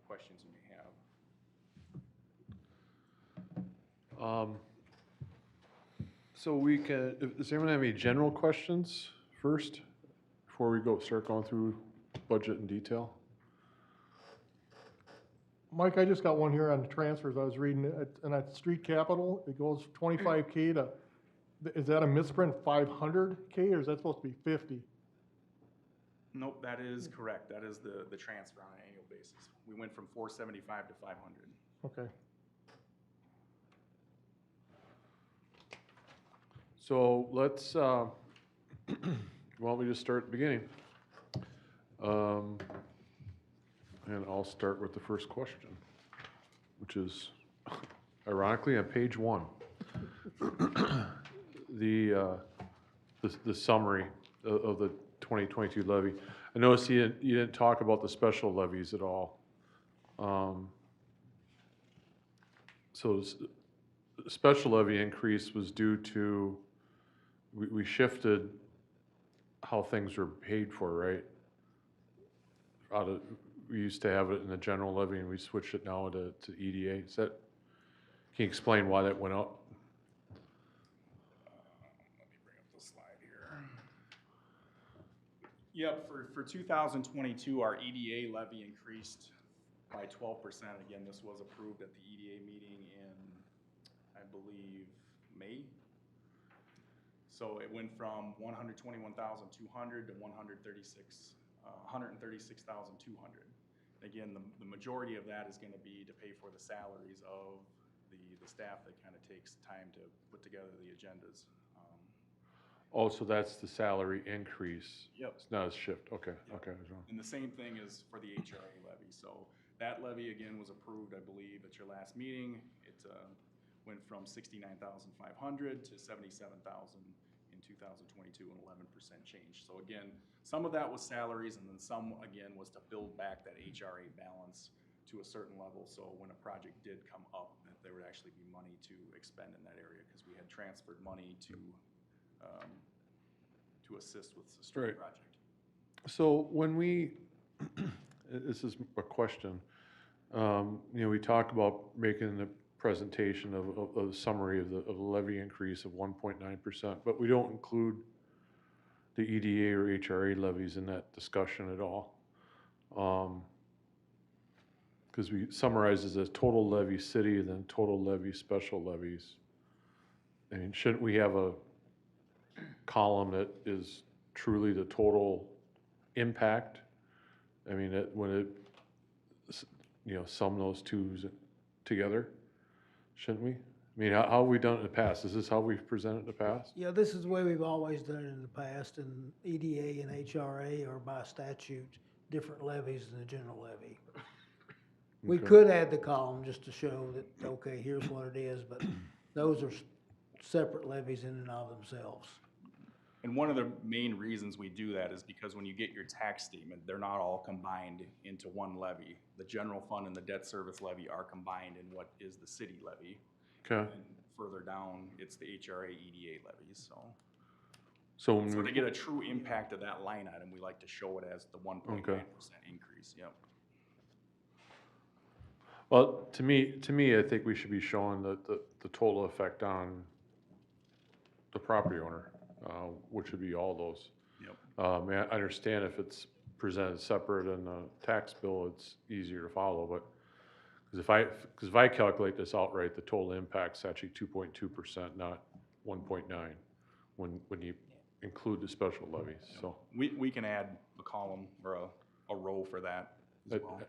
questions you may have. So we can, does anyone have any general questions first, before we start going through budget in detail? Mike, I just got one here on the transfers. I was reading it, and at street capital, it goes 25K to, is that a misprint 500K, or is that supposed to be 50? Nope, that is correct. That is the transfer on an annual basis. We went from 475 to 500. Okay. So let's, why don't we just start at the beginning? And I'll start with the first question, which is ironically on page 1. The summary of the 2022 levy. I noticed you didn't talk about the special levies at all. So the special levy increase was due to, we shifted how things were paid for, right? We used to have it in the general levy and we switched it now to EDA. Can you explain why that went up? Let me bring up the slide here. Yep, for 2022, our EDA levy increased by 12%. Again, this was approved at the EDA meeting in, I believe, May. So it went from 121,200 to 136,200. Again, the majority of that is going to be to pay for the salaries of the staff that kind of takes time to put together the agendas. Oh, so that's the salary increase? Yep. It's not a shift, okay, Yep. okay. I was wrong. And the same thing is for the HRA levy. So that levy, again, was approved, I believe, at your last meeting. It went from 69,500 to 77,000 in 2022, an 11% change. So again, some of that was salaries, and then some, again, was to build back that HRA balance to a certain level. So when a project did come up, that there would actually be money to expend in that area, because we had transferred money to assist with the street Right. project. So when this is a question, we talk about making the presentation of a summary of the levy increase of 1.9%, but we don't include the EDA or HRA levies in that discussion at all. Because we summarize as a total levy city and then total levy special levies. I mean, shouldn't we have a column that is truly the total impact? I mean, sum those two together, shouldn't we? I mean, how have we done it in the past? Is this how we've presented in the past? Yeah, this is the way we've always done it in the past, and EDA and HRA are by statute different levies than the general levy. We Okay. could add the column just to show that, okay, here's what it is, but those are separate levies in and of themselves. And one of the main reasons we do that is because when you get your tax statement, they're not all combined into one levy. The general fund and the debt service levy are combined in what is the city levy. Okay. And further down, it's the HRA EDA levies, so. So when So we, to get a true impact of that line item, we like to show it as the 1.9% increase, yep. well, to me, I think we should be showing the total effect on the property owner, which would be all those. Yep. I understand if it's presented separate in the tax bill, it's easier to follow, but, because if I calculate this outright, the total impact's actually 2.2%, not 1.9, when you include the special levies, so. We can add a column or a row for that as well.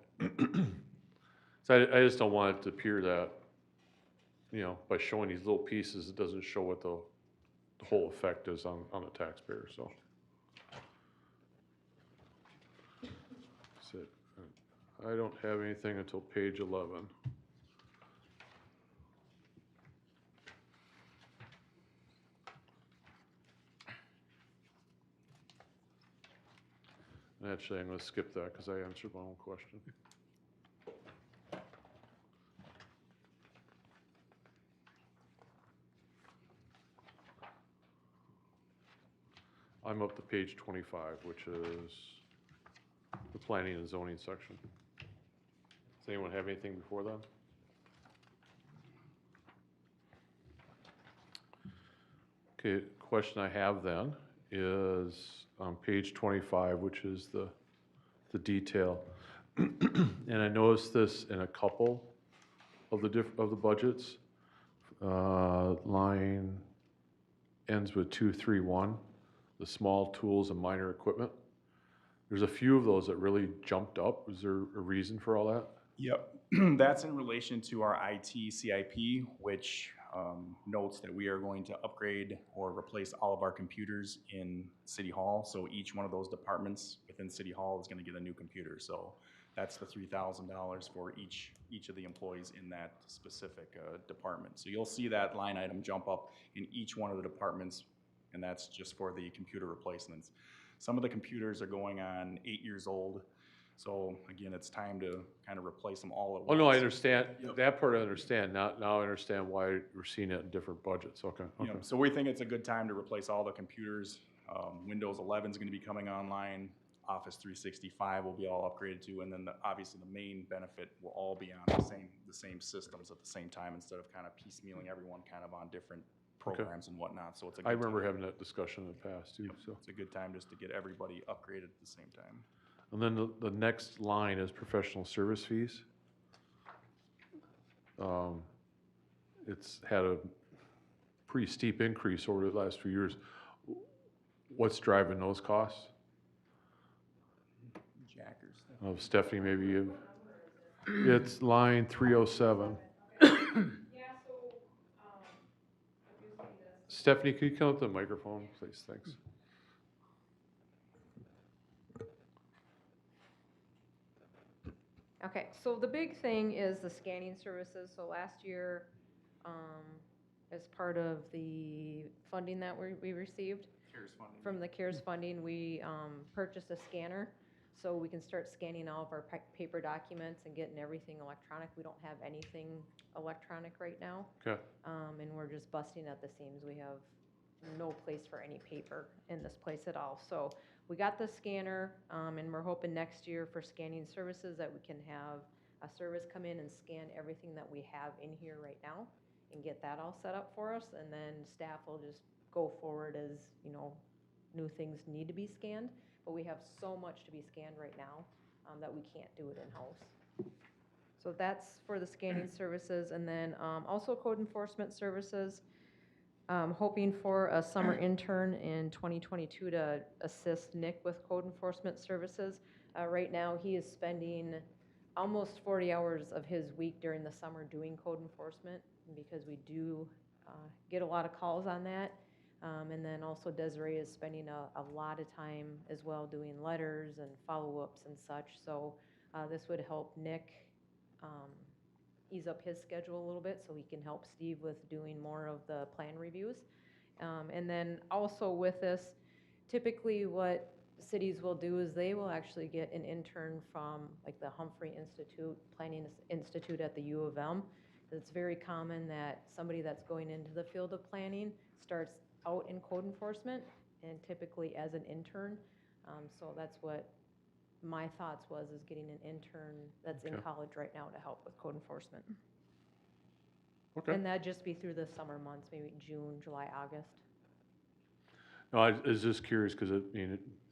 So I just don't want it to appear that, by showing these little pieces, it doesn't show what the whole effect is on the taxpayer, so. That's it. I don't have anything until page 11. Actually, I'm gonna skip that because I answered my own question. I'm up to page 25, which is the planning and zoning section. Does anyone have anything before that? Okay, question I have then is on page 25, which is the detail. And I noticed this in a couple of the budgets. Line ends with 231, the small tools and minor equipment. There's a few of those that really jumped up. Was there a reason for all that? Yep, that's in relation to our IT CIP, which notes that we are going to upgrade or replace all of our computers in City Hall. So each one of those departments within City Hall is gonna get a new computer. So that's the $3,000 for each of the employees in that specific department. So you'll see that line item jump up in each one of the departments, and that's just for the computer replacements. Some of the computers are going on 8 years old. So again, it's time to kind of replace them all at once. Oh, no, I understand. Yep. That part I understand. Now I understand why we're seeing it in different budgets. Okay, okay. Yep. So we think it's a good time to replace all the computers. Windows 11 is going to be coming online. Office 365 will be all upgraded to, and then obviously the main benefit will all be on the same systems at the same time instead of kind of piecemealing everyone kind of on different programs and whatnot. So it's a good I remember time. having that discussion in the past too, so. It's a good time just to get everybody upgraded at the same time. And then the next line is professional service fees. It's had a pretty steep increase over the last few years. What's driving those costs? Jackers. Stephanie, maybe you, it's line 307. Stephanie, could you come up to the microphone, please? Thanks. Okay, so the big thing is the scanning services. So last year, as part of the funding that we received CARES funding. from the CARES funding, we purchased a scanner so we can start scanning all of our paper documents and getting everything electronic. We don't have anything electronic right now. Okay. And we're just busting at the seams. We have no place for any paper in this place at all. So we got the scanner, and we're hoping next year for scanning services that we can have a service come in and scan everything that we have in here right now and get that all set up for us. And then staff will just go forward as, new things need to be scanned. But we have so much to be scanned right now that we can't do it in-house. So that's for the scanning services. And then also code enforcement services. Hoping for a summer intern in 2022 to assist Nick with code enforcement services. Right now, he is spending almost 40 hours of his week during the summer doing code enforcement, because we do get a lot of calls on that. And then also Desiree is spending a lot of time as well doing letters and follow-ups and such. So this would help Nick ease up his schedule a little bit so he can help Steve with doing more of the plan reviews. And then also with this, typically what cities will do is they will actually get an intern from like the Humphrey Institute, Planning Institute at the U of M. It's very common that somebody that's going into the field of planning starts out in code enforcement and typically as an intern. So that's what my thoughts was, is getting an intern that's in Okay. college right now to help with code enforcement. Okay. And that'd just be through the summer months, maybe June, July, August. No, I was just curious, because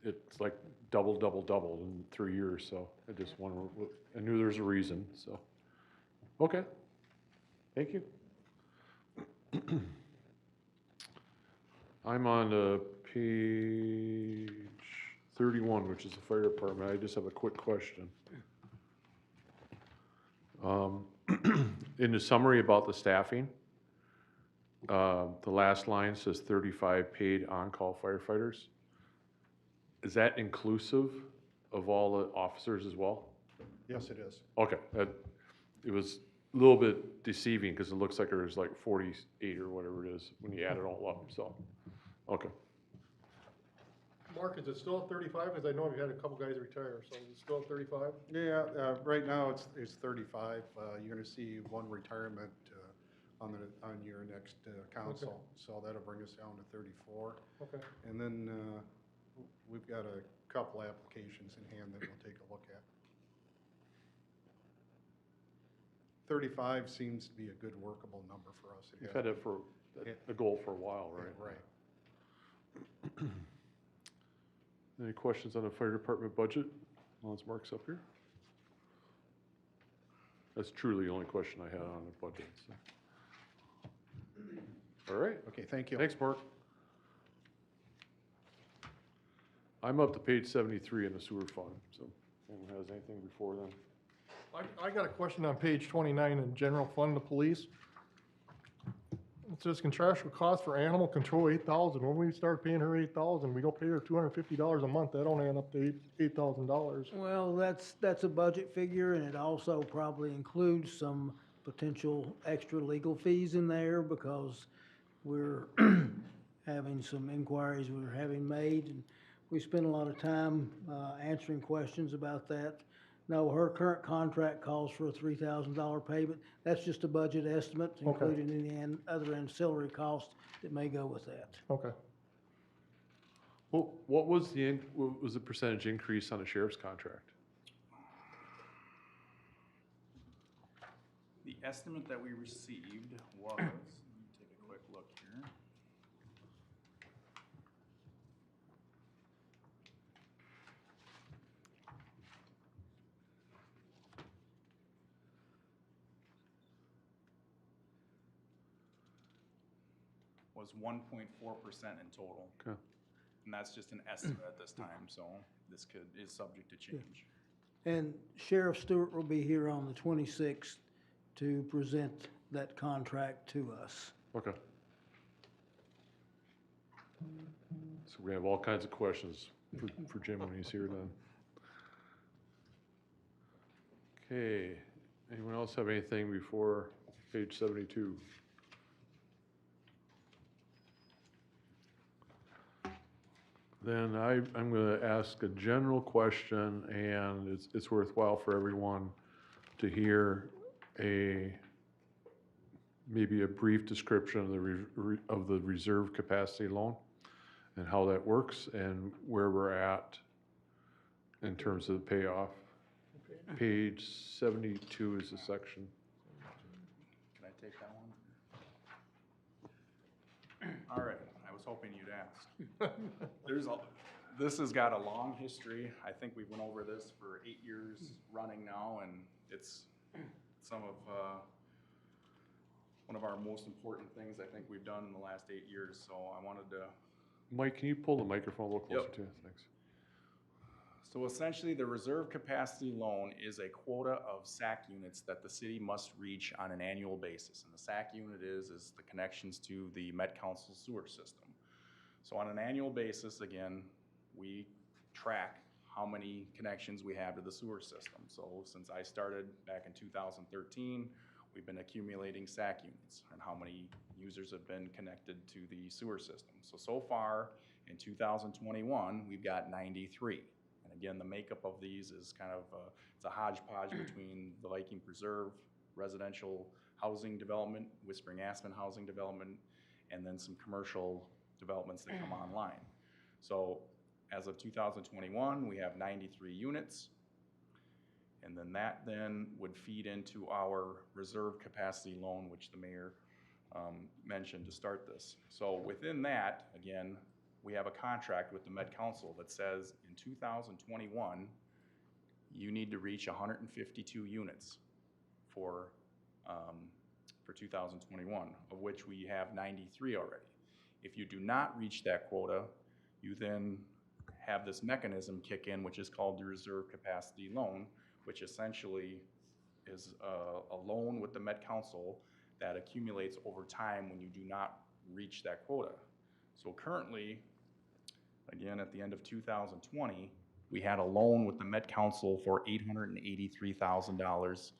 it's like double in 3 years, so I just wonder, I knew there was a reason, so. Okay, thank you. I'm on page 31, which is the fire department. I just have a quick question. In the summary about the staffing, the last line says 35 paid on-call firefighters. Is that inclusive of all the officers as well? Yes, it is. Okay, it was a little bit deceiving, because it looks like there's like 48 or whatever it is when you add it all up, so, okay. Mark, is it still at 35? Because I know we've had a couple guys retire, so is it still at 35? Yeah, right now it's 35. You're gonna see one retirement on your next council, so that'll bring us down to 34. Okay. And then we've got a couple applications in hand that we'll take a look at. 35 seems to be a good workable number for us. It You've has had it for, a goal for a while, been. right? Right. Any questions on the fire department budget? Once Mark's up here. That's truly the only question I had on the budget, so. All right, Okay, thank you. thanks, Mark. I'm up to page 73 in the sewer fund, so if anyone has anything before then? I got a question on page 29 in general fund, the police. It says contractual cost for animal control, 8,000. When we start paying her 8,000, we don't pay her $250 a month. That don't add up to $8,000. Well, that's a budget figure, and it also probably includes some potential extra legal fees in there, because we're having some inquiries we're having made, and we spend a lot of time answering questions about that. No, her current contract calls for a $3,000 payment. That's just a budget estimate, including any other ancillary costs that may go with that. Okay. What was the percentage increase on the sheriff's contract? The estimate that we received was, let me take a quick look here. Was 1.4% in total. Okay. And that's just an estimate at this time, so this is subject to change. And Sheriff Stewart will be here on the 26th to present that contract to us. Okay. So we have all kinds of questions for Jim when he's here then. Okay, anyone else have anything before page 72? Then I'm going to ask a general question, and it's worthwhile for everyone to hear maybe a brief description of the reserve capacity loan and how that works and where we're at in terms of the payoff. Page 72 is the section. Can I take that one? All right, I was hoping you'd ask. This has got a long history. I think we went over this for 8 years running now, and it's one of our most important things I think we've done in the last 8 years, so I wanted to. Mike, can you pull the microphone a little closer Yep. to you? Thanks. So essentially, the reserve capacity loan is a quota of SAC units that the city must reach on an annual basis. And the SAC unit is the connections to the Met Council sewer system. So on an annual basis, again, we track how many connections we have to the sewer system. So since I started back in 2013, we've been accumulating SAC units and how many users have been connected to the sewer system. So far in 2021, we've got 93. And again, the makeup of these is kind of, it's a hodgepodge between the Viking Preserve residential housing development, Whispering Aspen housing development, and then some commercial developments that come online. So as of 2021, we have 93 units. And then that then would feed into our reserve capacity loan, which the mayor mentioned to start this. So within that, again, we have a contract with the Met Council that says in 2021, you need to reach 152 units for 2021, of which we have 93 already. If you do not reach that quota, you then have this mechanism kick in, which is called the reserve capacity loan, which essentially is a loan with the Met Council that accumulates over time when you do not reach that quota. So currently, again, at the end of 2020, we had a loan with the Met Council for $883,000.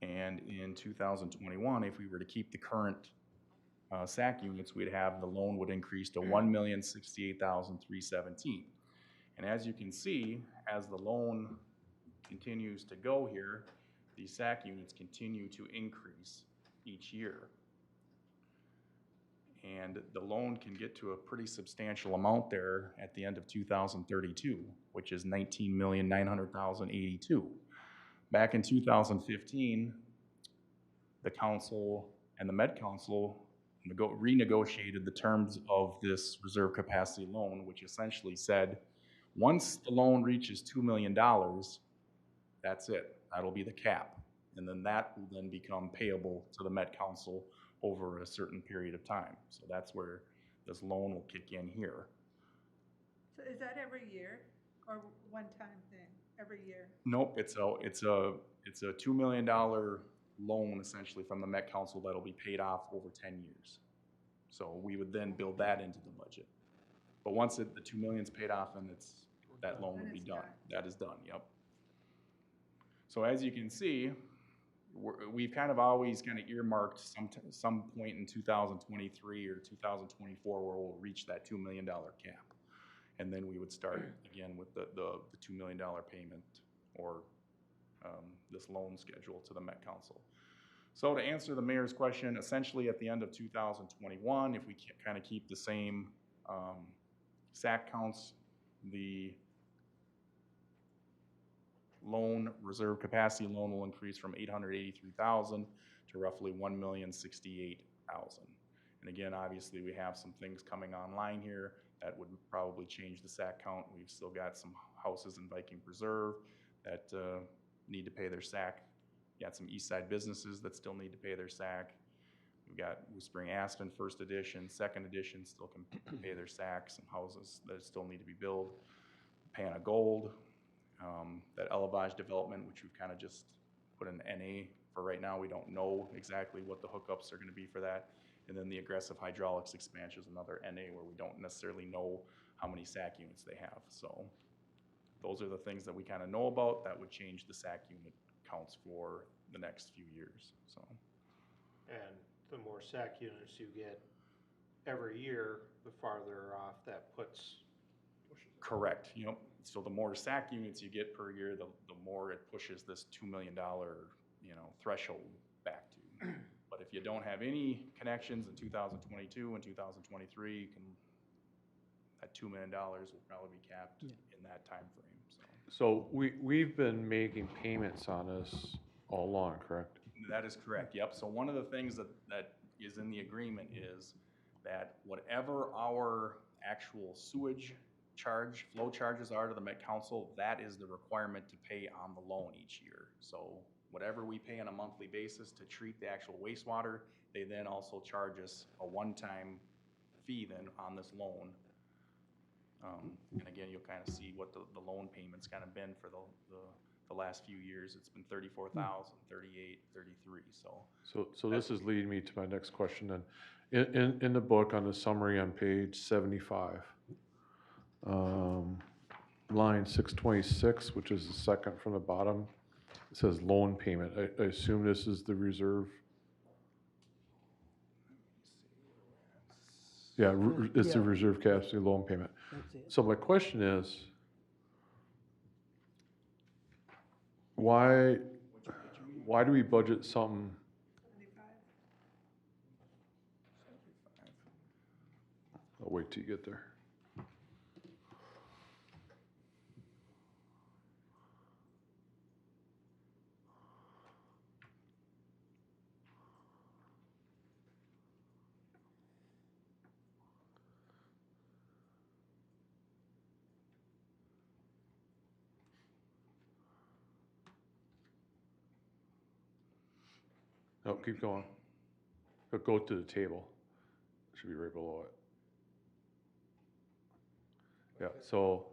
And in 2021, if we were to keep the current SAC units, we'd have the loan would increase to $1,068,317. And as you can see, as the loan continues to go here, these SAC units continue to increase each year. And the loan can get to a pretty substantial amount there at the end of 2032, which is $19,900,082. Back in 2015, the council and the Med Council renegotiated the terms of this reserve capacity loan, which essentially said, once the loan reaches $2 million, that's it. That'll be the cap. And then that will then become payable to the Met Council over a certain period of time. So that's where this loan will kick in here. So is that every year or one-time thing, every year? Nope, it's a $2 million loan essentially from the Met Council that'll be paid off over 10 years. So we would then build that into the budget. But once the 2 million's paid off, then that loan will be done. That is done, yep. So as you can see, we've kind of always kind of earmarked some point in 2023 or 2024 where we'll reach that $2 million cap. And then we would start again with the $2 million payment or this loan schedule to the Met Council. So to answer the mayor's question, essentially at the end of 2021, if we kind of keep the same SAC counts, the loan, reserve capacity loan will increase from $883,000 to roughly $1,068,000. And again, obviously we have some things coming online here that would probably change the SAC count. We've still got some houses in Viking Preserve that need to pay their SAC. We got some East Side businesses that still need to pay their SAC. We've got Whispering Aspen first edition, second edition still can pay their SAC. Some houses that still need to be built. Pana Gold, that Elevage development, which we've kind of just put an NA for right now. We don't know exactly what the hookups are going to be for that. And then the aggressive hydraulics expansion is another NA where we don't necessarily know how many SAC units they have. So those are the things that we kind of know about that would change the SAC unit counts for the next few years. So, And the more SAC units you get every year, the farther off that puts. correct. You know, so the more SAC units you get per year, the more it pushes this $2 million, threshold back to. But if you don't have any connections in 2022 and 2023, that $2 million will probably be capped in that time frame. So we've been making payments on this all along, correct? That is correct, yep. So one of the things that is in the agreement is that whatever our actual sewage charge, flow charges are to the Met Council, that is the requirement to pay on the loan each year. So whatever we pay on a monthly basis to treat the actual wastewater, they then also charge us a one-time fee then on this loan And again, you'll kind of see what the loan payment's kind of been for the last few years. It's been 34,000, 38, 33, so. So this is leading me to my next question then. In the book, on the summary on page 75, line 626, which is the second from the bottom, it says loan payment. I assume this is the reserve? Yeah, it's the Yeah. reserve capacity loan payment. That's it. So my question is, why do we budget something? 75. I'll wait till you get there. No, keep going. Go to the table. It should be right below it. Yeah, so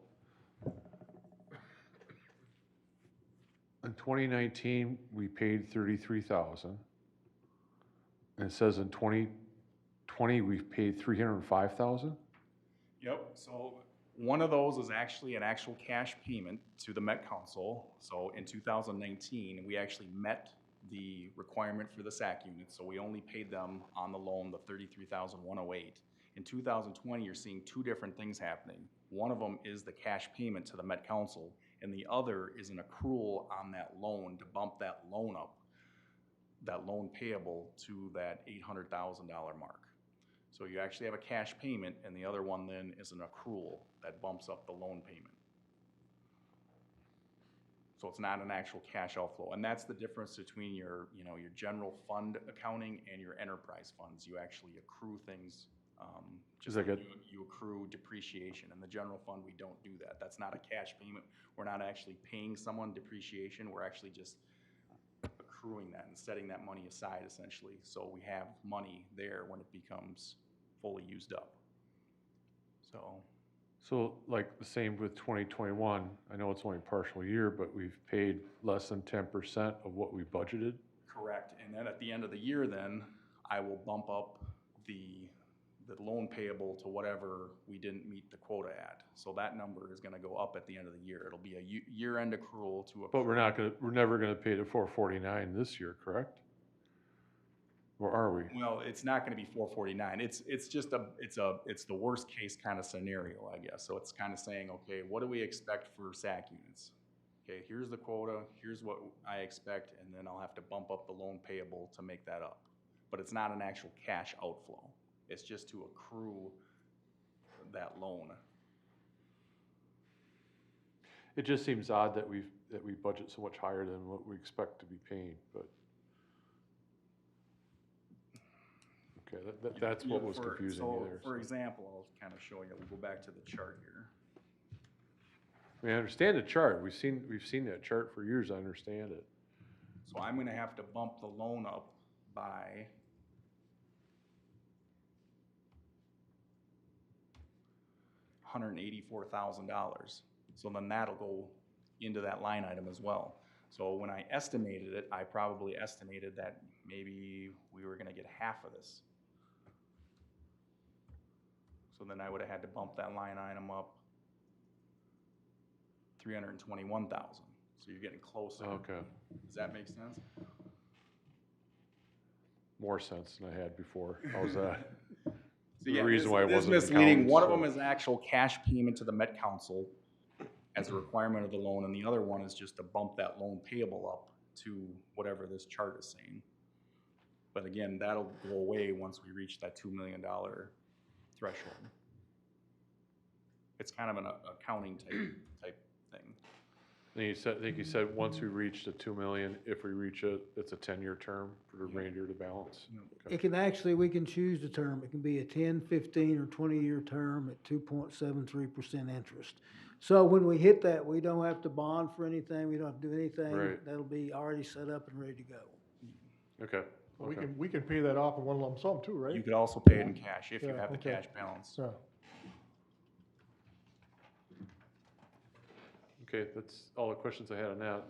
in 2019, we paid 33,000. And it says in 2020, we've paid 305,000? Yep, so one of those is actually an actual cash payment to the Met Council. So in 2019, we actually met the requirement for the SAC unit, so we only paid them on the loan, the 33,108. In 2020, you're seeing two different things happening. One of them is the cash payment to the Met Council, and the other is an accrual on that loan to bump that loan up, that loan payable to that $800,000 mark. So you actually have a cash payment, and the other one then is an accrual that bumps up the loan payment. So it's not an actual cash outflow, and that's the difference between your, your general fund accounting and your enterprise funds. You actually accrue things, just Is that like good? you accrue depreciation. In the general fund, we don't do that. That's not a cash payment. We're not actually paying someone depreciation. We're actually just accruing that and setting that money aside, essentially, so we have money there when it becomes fully used up. So like the same with 2021, I know it's only a partial year, but we've paid less than 10% of what we budgeted? Correct, and then at the end of the year then, I will bump up the loan payable to whatever we didn't meet the quota at. So that number is gonna go up at the end of the year. It'll be a year-end accrual to a. But we're never gonna pay the 449 this year, correct? Or are we? Well, it's not gonna be 449. It's just it's the worst case kind of scenario, I guess. So it's kind of saying, okay, what do we expect for SAC units? Okay, here's the quota, here's what I expect, and then I'll have to bump up the loan payable to make that up. But it's not an actual cash outflow. It's just to accrue that loan. It just seems odd that we budget so much higher than what we expect to be paying, but. Okay, that's what was confusing me there. For example, I'll kind of show you, we'll go back to the chart here. I mean, I understand the chart. We've seen that chart for years. I understand it. So I'm gonna have to bump the loan up by $184,000. So then that'll go into that line item as well. So when I estimated it, I probably estimated that maybe we were gonna get half of this. So then I would have had to bump that line item up 321,000. So you're getting closer. Okay, Does that make sense? more sense than I had before. How's that? So The yeah, reason why it this wasn't misleading. accounting, One of so- them is actual cash payment to the Met Council as a requirement of the loan, and the other one is just to bump that loan payable up to whatever this chart is saying. But again, that'll go away once we reach that $2 million threshold. It's kind of an accounting type thing. And I think you said once we reach the 2 million, if we reach it, it's a 10-year term for the remainder to balance. Okay. It can actually, we can choose the term. It can be a 10, 15, or 20-year term at 2.73% interest. So when we hit that, we don't have to bond for anything, we don't have to do anything. Right. That'll be already set up and ready to go. Okay. We can pay that off in one lump sum too, right? You could also pay it in cash if you Yeah, have the okay. cash balance. Yeah. Okay, that's all the questions I had on that.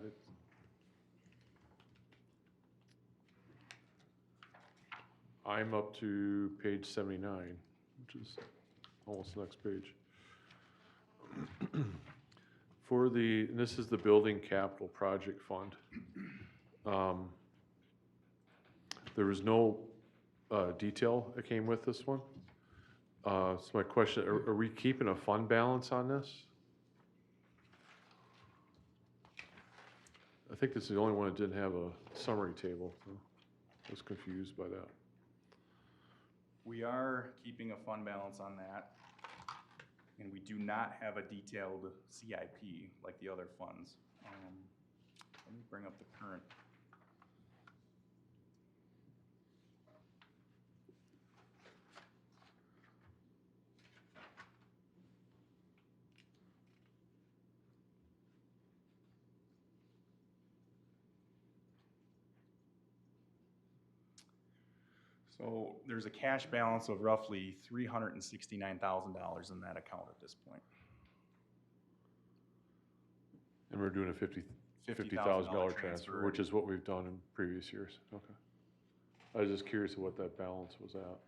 I'm up to page 79, which is almost the next page. For the, and this is the Building Capital Project Fund. There was no detail that came with this one. So my question, are we keeping a fund balance on this? I think this is the only one that didn't have a summary table. So I was confused by that. We are keeping a fund balance on that, and we do not have a detailed CIP like the other funds. Let me bring up the current. So there's a cash balance of roughly $369,000 in that account at this point. And we're doing a $50,000 transfer, which is what we've done in previous years. Okay. I was just curious what that balance was at.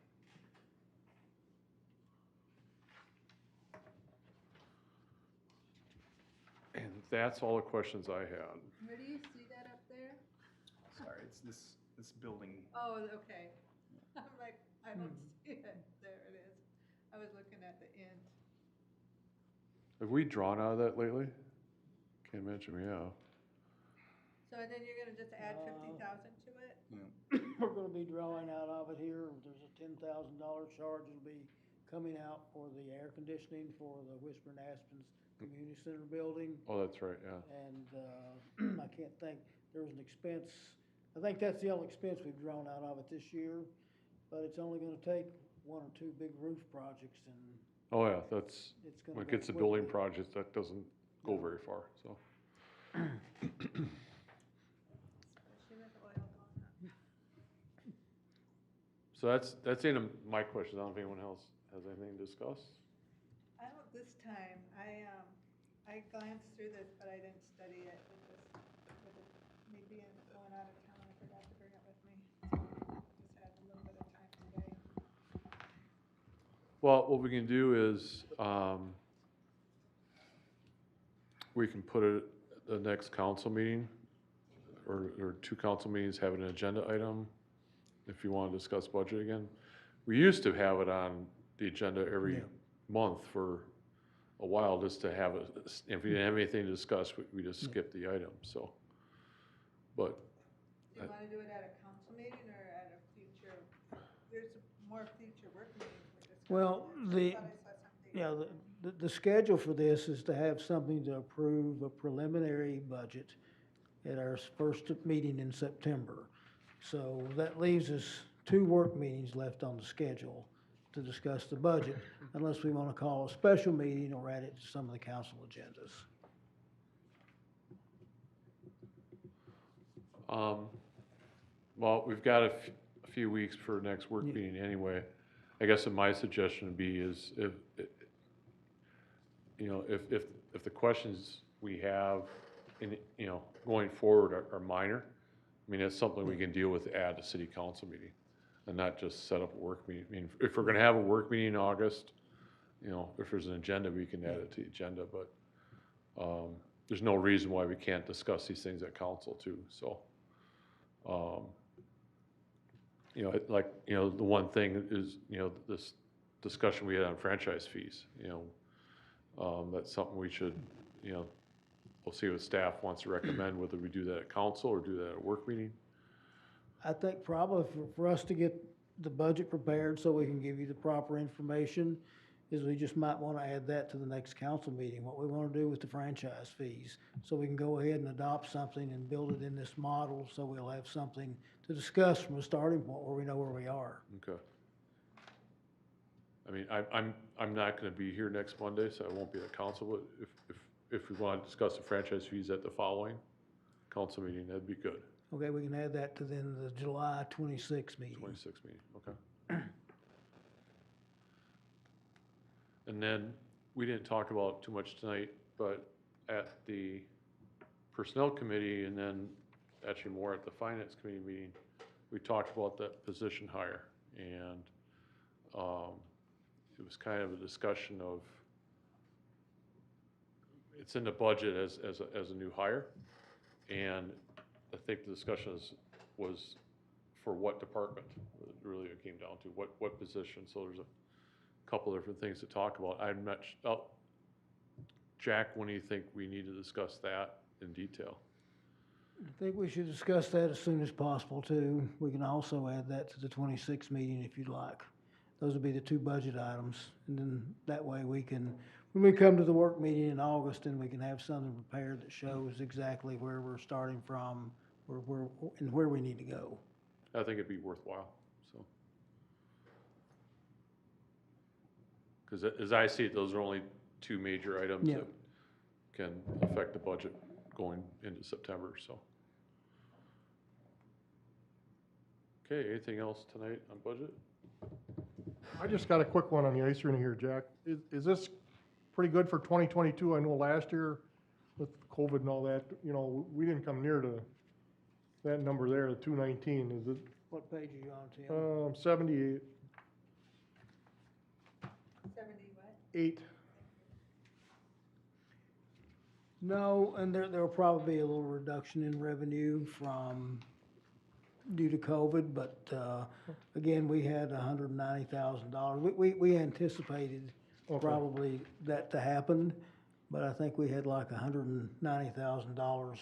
And that's all the questions I had. Where do you see that up there? Sorry, it's this building. Oh, okay. I'm like, I don't see it. There it is. I was looking at the end. Have we drawn out of that lately? Can't mention we have. So then you're gonna just add 50,000 to it? We're gonna be drawing out of it here. There's a $10,000 charge that'll be coming out for the air conditioning for the Whispering Aspens Community Center building. Oh, that's right, yeah. And, I can't think, there was an expense, I think that's the only expense we've drawn out of it this year, but it's only gonna take one or two big roof projects and Oh, yeah, that's, it's gonna. when it go gets to building quickly. projects, that doesn't go very far, so. Especially with oil going up. So that's the end of my questions. I don't know if anyone else has anything to discuss. I don't this time. I glanced through this, but I didn't study it with me being going out of town. I forgot to bring it with me. So just had a little bit of time today. Well, what we can do is, we can put it at the next council meeting, or two council meetings, have an agenda item, if you want to discuss budget again. We used to have it on the agenda every month for a while, just to have it, if we didn't have anything to discuss, we just skip the item, so. But, Do you wanna do it at a council meeting or at a future, there's more future work meetings we're discussing. Well, I thought I saw something. Yeah, the schedule for this is to have something to approve a preliminary budget at our first meeting in September. So that leaves us 2 work meetings left on the schedule to discuss the budget, unless we want to call a special meeting or add it to some of the council agendas. well, we've got a few weeks for next work meeting anyway. I guess what my suggestion would be is if the questions we have in, going forward are minor, I mean, it's something we can deal with at a city council meeting and not just set up a work meeting. I mean, if we're gonna have a work meeting in August, if there's an agenda, we can add it to the agenda, but, there's no reason why we can't discuss these things at council too, so. The one thing is, this discussion we had on franchise fees, that's something we should, we'll see what staff wants to recommend, whether we do that at council or do that at a work meeting. I think probably for us to get the budget prepared so we can give you the proper information, is we just might want to add that to the next council meeting, what we want to do with the franchise fees. So we can go ahead and adopt something and build it in this model, so we'll have something to discuss from a starting point where we know where we are. Okay. I mean, I'm not gonna be here next Monday, so I won't be at council, but if we want to discuss the franchise fees at the following council meeting, that'd be good. Okay, we can add that to then the July 26th meeting. 26 meeting, okay. And then, we didn't talk about too much tonight, but at the Personnel Committee and then actually more at the Finance Committee meeting, we talked about that position hire. And it was kind of a discussion of, it's in the budget as a new hire. And I think the discussion was for what department, really it came down to, what position. So there's a couple different things to talk about. I'm not, Jack, when do you think we need to discuss that in detail? I think we should discuss that as soon as possible too. We can also add that to the 26th meeting if you'd like. Those would be the two budget items. And then that way we can, when we come to the work meeting in August, then we can have something prepared that shows exactly where we're starting from, and where we need to go. I think it'd be worthwhile, so. Because as I see it, those are only two major items Yeah. that can affect the budget going into September, so. Okay, anything else tonight on budget? I just got a quick one on the ice arena here, Jack. Is this pretty good for 2022? I know last year with COVID and all that, you know, we didn't come near to that number there, the 219. Is it What page are you on, Tim? 78? 70 what? 8. No, and there'll probably be a little reduction in revenue due to COVID, but, again, we had $190,000. We anticipated Okay. probably that to happen, but I think we had like $190,000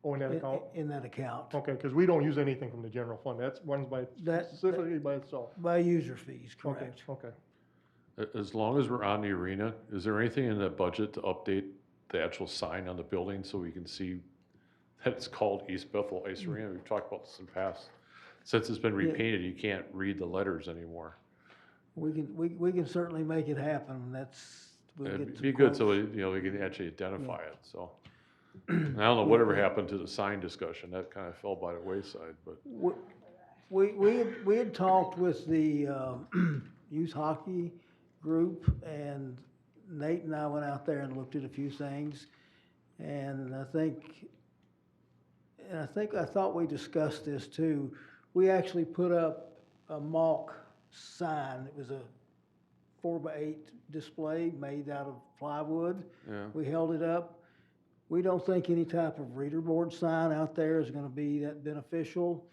Oh, in that account? in that account. Okay, because we don't use anything from the general fund. That's runs That- specifically by itself. By user fees, Okay, correct. okay. As long as we're on the arena, is there anything in the budget to update the actual sign on the building so we can see that it's called East Bethel Ice Arena? We've talked about this in the past. Since it's been Yeah. repainted, you can't read the letters anymore. We can certainly make it happen. We'll get It'd some be good so, quotes. we can actually identify it, so. And I don't know whatever happened to the sign discussion, that kind of fell by the wayside, but, We had talked with the youth hockey group, and Nate and I went out there and looked at a few things. And I thought we discussed this too. We actually put up a mock sign. It was a 4x8 display made out of plywood. yeah. We held it up. We don't think any type of reader board sign out there is gonna be that beneficial.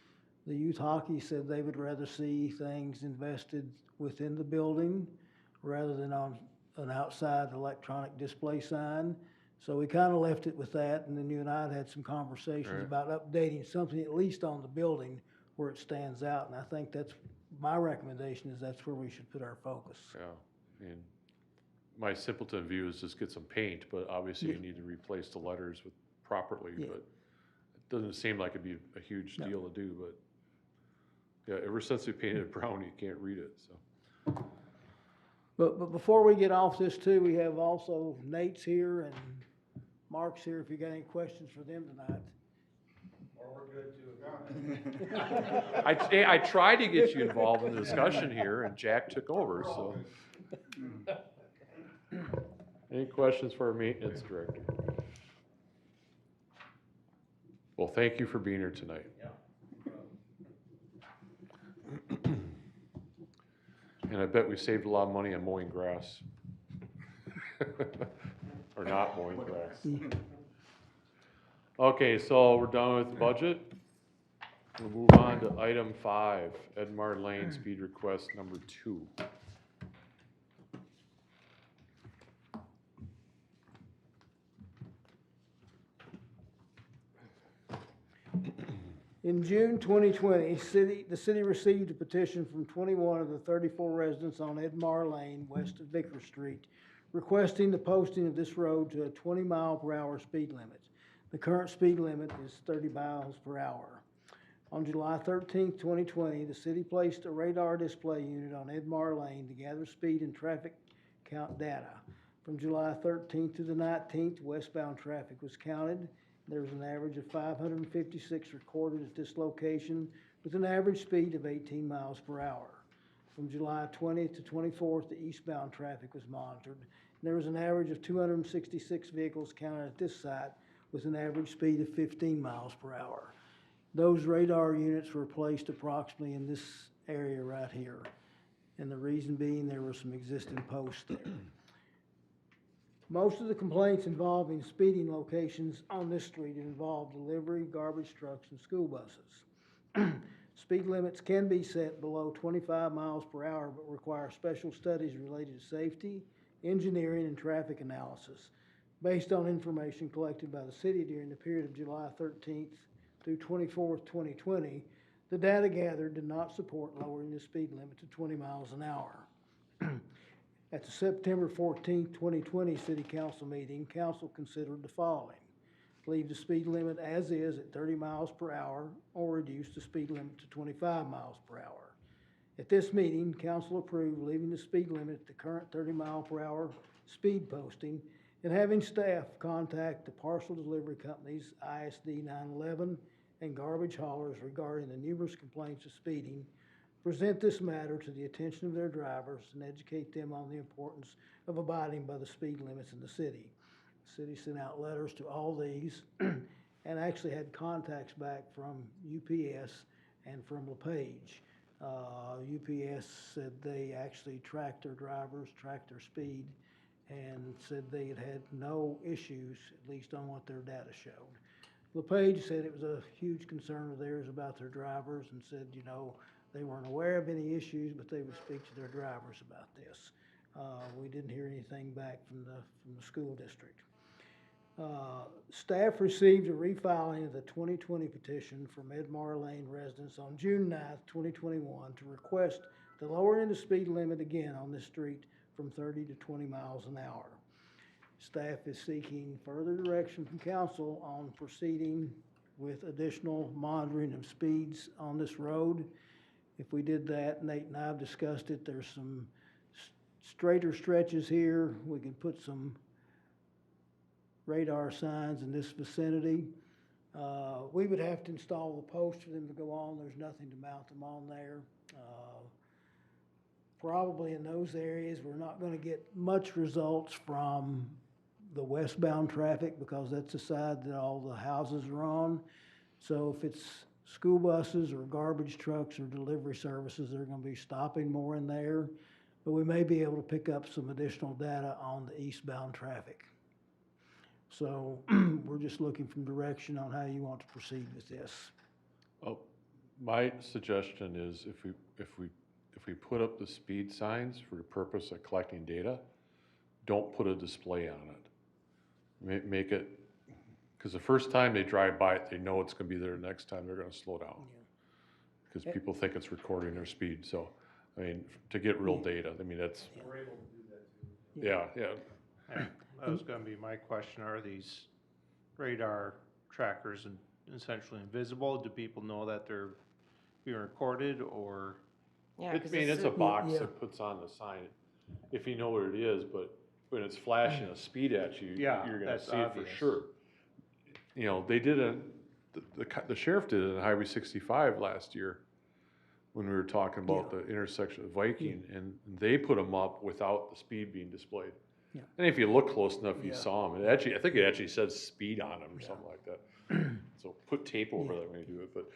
The youth hockey said they would rather see things invested within the building rather than on an outside electronic display sign. So we kinda left it with that, and then you and I had some conversations Right. about updating something at least on the building where it stands out, and I think my recommendation is that's where we should put our focus. Yeah, I mean, my simpleton view is just get some paint, but obviously you Yeah. need to replace the letters properly, Yeah. but it doesn't seem like it'd be a huge No. deal to do, but yeah, ever since we painted it brown, you can't read it, so. But before we get off this too, we have also Nate's here and Mark's here if you got any questions for them tonight. I tried to get you involved in the discussion here, and Jack took over, so. Any questions for our maintenance director? Well, thank you for being here tonight. And I bet we saved a lot of money on mowing grass. Or not mowing grass. Okay, so we're done with the budget. We'll move on to item 5, Edmar Lane speed request number 2. In June 2020, the city received a petition from 21 of the 34 residents on Edmar Lane, west of Vicker Street, requesting the posting of this road to a 20-mile-per-hour speed limit. The current speed limit is 30 miles per hour. On July 13, 2020, the city placed a radar display unit on Edmar Lane to gather speed and traffic count data. From July 13th to the 19th, westbound traffic was counted. There was an average of 556 recorded at this location with an average speed of 18 miles per hour. From July 20th to 24th, the eastbound traffic was monitored. There was an average of 266 vehicles counted at this site with an average speed of 15 miles per hour. Those radar units were placed approximately in this area right here. And the reason being there were some existing posts there. Most of the complaints involving speeding locations on this street involve delivery, garbage trucks, and school buses. Speed limits can be set below 25 miles per hour, but require special studies related to safety, engineering, and traffic analysis. Based on information collected by the city during the period of July 13th through 24th, 2020, the data gathered did not support lowering the speed limit to 20 miles an hour. At the September 14th, 2020 City Council meeting, Council considered the following: leave the speed limit as is at 30 miles per hour or reduce the speed limit to 25 miles per hour. At this meeting, Council approved leaving the speed limit at the current 30 mile per hour speed posting and having staff contact the parcel delivery companies, ISD 911, and garbage haulers regarding the numerous complaints of speeding, present this matter to the attention of their drivers and educate them on the importance of abiding by the speed limits in the city. The city sent out letters to all these and actually had contacts back from UPS and from LePage. UPS said they actually tracked their drivers, tracked their speed, and said they had had no issues, at least on what their data showed. LePage said it was a huge concern of theirs about their drivers and said, you know, they weren't aware of any issues, but they would speak to their drivers about this. We didn't hear anything back from the school district. Staff received a refiling of the 2020 petition from Edmar Lane residents on June 9th, 2021 to request the lowering the speed limit again on this street from 30 to 20 miles an hour. Staff is seeking further direction from council on proceeding with additional monitoring of speeds on this road. If we did that, Nate and I have discussed it, there's some straighter stretches here. We can put some radar signs in this vicinity. We would have to install the posts for them to go on. There's nothing to mount them on there. Probably in those areas, we're not going to get much results from the westbound traffic because that's the side that all the houses are on. So if it's school buses or garbage trucks or delivery services, they're going to be stopping more in there. But we may be able to pick up some additional data on the eastbound traffic. So we're just looking for direction on how you want to proceed with this. Oh, my suggestion is if we put up the speed signs for the purpose of collecting data, don't put a display on it. Make it, because the first time they drive by it, they know it's going to be there. The next time they're going to slow down. Because people think it's recording their speed. So, I mean, to get real data, I mean, that's. We're able to do that too. Yeah. That was gonna be my question, are these radar trackers essentially invisible? Do people know that they're being recorded, or? Yeah, I 'cause mean, this it's a is- box Yeah. that puts on the sign, if you know what it is, but when it's flashing a speed at you, Yeah, you're gonna that's see it for obvious. sure. You know, they did the sheriff did it on Highway 65 last year when we were talking about the intersection of Viking, and they put them up without the speed being displayed. Yeah. And if you look close enough, you Yeah. saw them. I think it actually says speed on them or something like that. So put tape over there when you do it, but.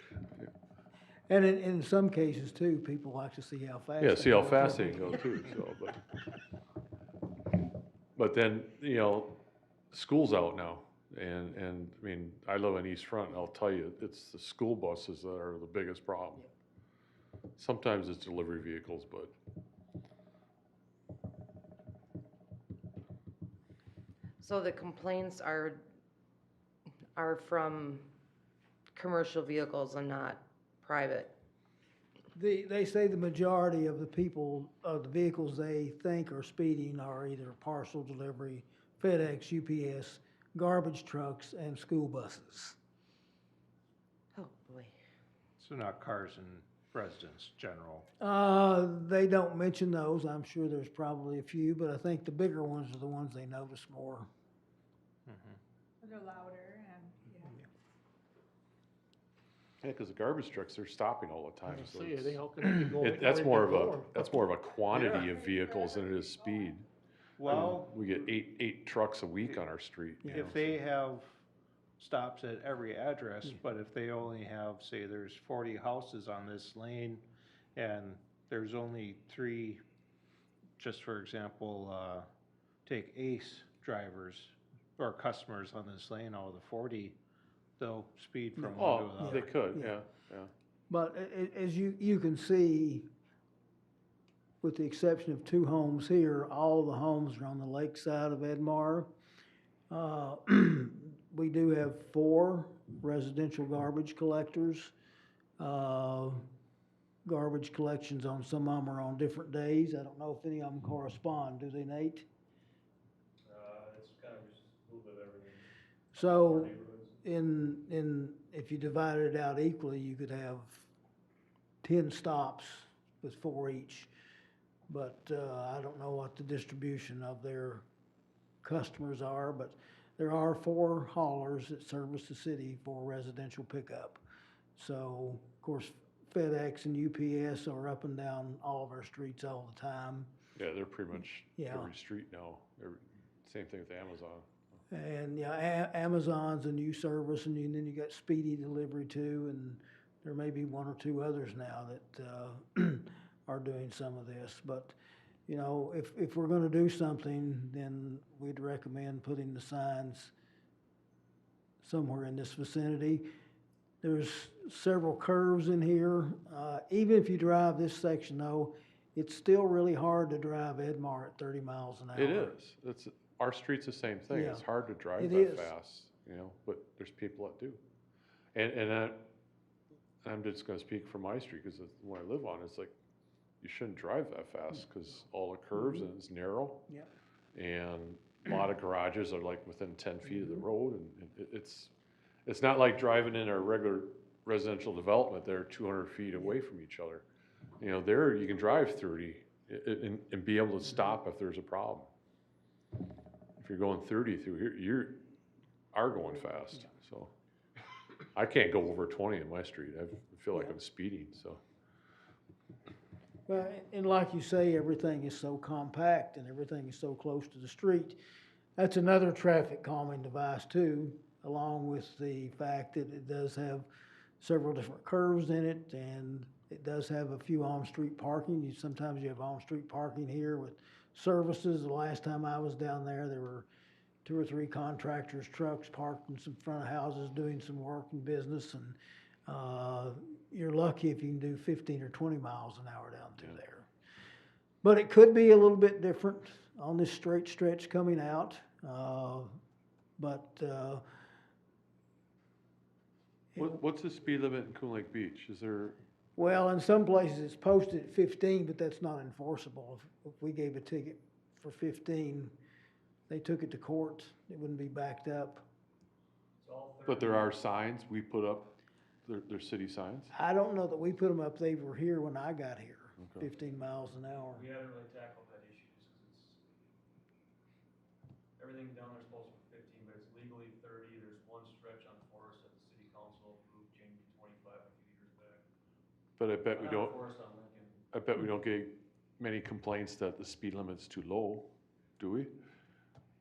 And in some cases too, people like to see how fast. Yeah, they see how go. fast they can go too, so, but then, you know, school's out now, and, I mean, I live on East Front, and I'll tell you, it's the school buses that are the biggest problem. Sometimes it's delivery vehicles, but. So the complaints are from commercial vehicles and not private? They say the majority of the people, of the vehicles they think are speeding are either parcel delivery, FedEx, UPS, garbage trucks, and school buses. Oh, boy. So not cars and residents, general? They don't mention those. I'm sure there's probably a few, but I think the bigger ones are the ones they notice more. They're louder and, yeah. Yeah, because the garbage trucks, they're stopping all the time, so How can they go? that's more of a quantity of vehicles than it is speed. Well, We get eight trucks a week on our street. you know, if they have stops at every address, but if they only have, say, there's 40 houses on this lane, and there's only 3, just for example, take Ace drivers or customers on this lane out of the 40, they'll speed from one to the Oh, other. they could, Yeah. yeah. But as you can see, with the exception of 2 homes here, all the homes are on the lake side of Edmar. We do have 4 residential garbage collectors. Garbage collections on some of them are on different days. I don't know if any of them correspond, do they, Nate? It's kind of just a little bit of everything. So if you divided it out equally, you could have 10 stops with 4 each. But I don't know what the distribution of their customers are, but there are 4 haulers that service the city for residential pickup. So, of course, FedEx and UPS are up and down all of our streets all the time. Yeah, they're pretty much Yeah. every street now. Same thing with Amazon. And yeah, Amazon's a new service, and then you got Speedy Delivery too, and there may be 1 or 2 others now that are doing some of this. But, you know, if we're gonna do something, then we'd recommend putting the signs somewhere in this vicinity. There's several curves in here. Even if you drive this section though, it's still really hard to drive Edmar at 30 miles an hour. It is. Our street's the same thing. Yeah. It's hard to drive It that is. fast, you know, but there's people that do. I'm just gonna speak for my street, because the one I live on, it's like, you shouldn't drive that fast, because all the curves and it's narrow. Yeah. And a lot of garages are like within 10 feet of the road, and it's not like driving in a regular residential development, they're 200 feet away from each other. You know, there you can drive 30 and be able to stop if there's a problem. If you're going 30 through here, you are going fast, so. I can't go over 20 in my street, I feel like I'm speeding, so. Well, and like you say, everything is so compact and everything is so close to the street. That's another traffic calming device too, along with the fact that it does have several different curves in it, and it does have a few on-street parking. Sometimes you have on-street parking here with services. The last time I was down there were 2 or 3 contractors' trucks parked in some front of houses doing some work and business, and you're lucky if you can do 15 or 20 miles an hour down through there. But it could be a little bit different on this straight stretch coming out, What's the speed limit in Coon Lake Beach? Is there, well, in some places it's posted at 15, but that's not enforceable. If we gave a ticket for 15, they took it to court, it wouldn't be backed up. but there are signs we put up, they're city signs? I don't know that we put them up, they were here when I got here, Okay. 15 miles an hour. We haven't really tackled that issue just because everything down there's supposed to be 15, but it's legally 30. There's one stretch on Forest that the city council approved changing to 25 a few years back. But I bet we Not don't, Forest on Lincoln. I bet we don't get many complaints that the speed limit's too low, do we?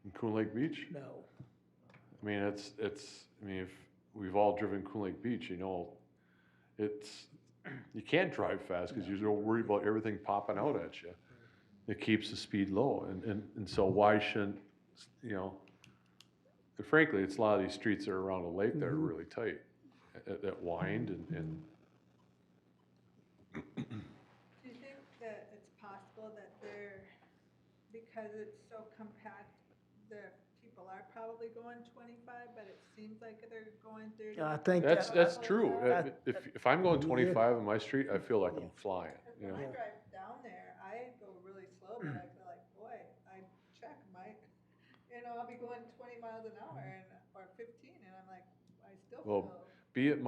In Coon Lake Beach? No. I mean, I mean, if we've all driven Coon Lake Beach, you know, you can't drive fast because you're worried about everything popping out at you. It keeps the speed low, and so why shouldn't, you know, and frankly, it's a lot of these streets that are around the lake that are really tight, that wind and Do you think that it's possible that because it's so compact, the people are probably going 25, but it seems like they're going 30? I think that's true. that- If I'm going 25 on my street, I feel like I'm flying, you When know? I drive down there, I go really slow, but I feel like, boy, I check I'll be going 20 miles an hour or 15, and I'm like, I still Well, feel. be at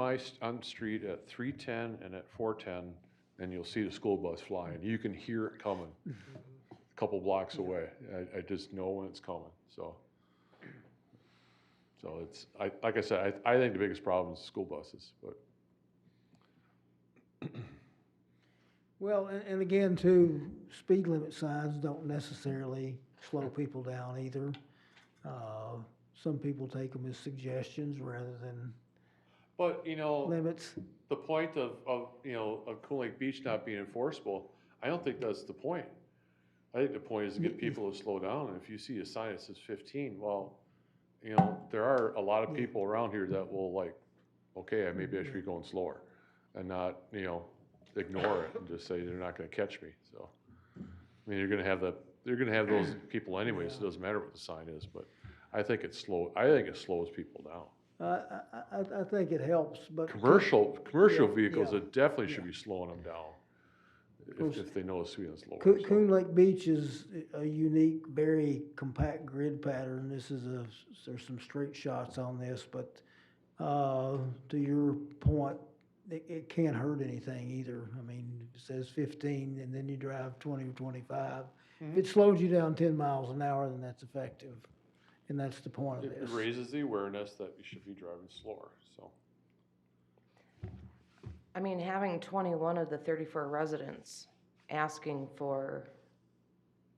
on street at 310 and at 410, and you'll see the school bus flying. You can hear it coming a couple blocks away. I just know when it's coming, so. So it's, like I said, I think the biggest problem is school buses, but. Well, and again, too, speed limit signs don't necessarily slow people down either. Some people take them as suggestions rather than But, limits. the point of Coon Lake Beach not being enforceable, I don't think that's the point. I think the point is to get people to slow down, and if you see a sign that says 15, well, there are a lot of people around here that will like, okay, maybe I should be going slower, and not, ignore it and just say they're not gonna catch me, so. I mean, you're gonna have those people anyway, so it doesn't matter what the sign is, but I think it slows people down. I think it helps, but. Commercial Yeah, vehicles, yeah, it definitely should yeah. be slowing them down. Course, If they know the speed is lower. Coon Lake Beach is a unique, very compact grid pattern. There's some straight shots on this, but, to your point, it can't hurt anything either. I mean, it says 15 and then you drive 20 or 25. If it slows you down 10 miles an hour, then that's effective. And that's the point of It this. raises the awareness that you should be driving slower, so. I mean, having 21 of the 34 residents asking for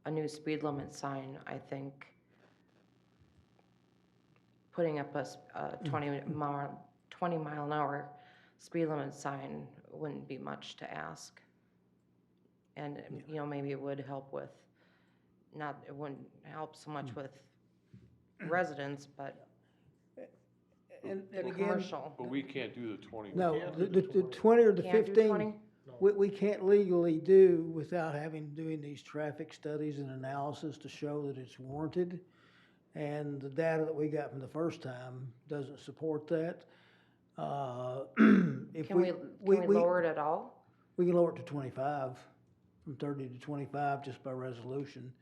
a new speed limit sign, I think putting up a 20 mile an hour speed limit sign wouldn't be much to ask. And, maybe it would help with, it wouldn't help so much with residents, but And the again, commercial. But we can't do the 20. no, the 20 or the Can't do 15, 20? we can't legally do without doing these traffic studies and analysis to show that it's warranted. And the data that we got from the first time doesn't support that. If Can we lower it at all? We can lower it to 25, from 30 to 25 just by resolution.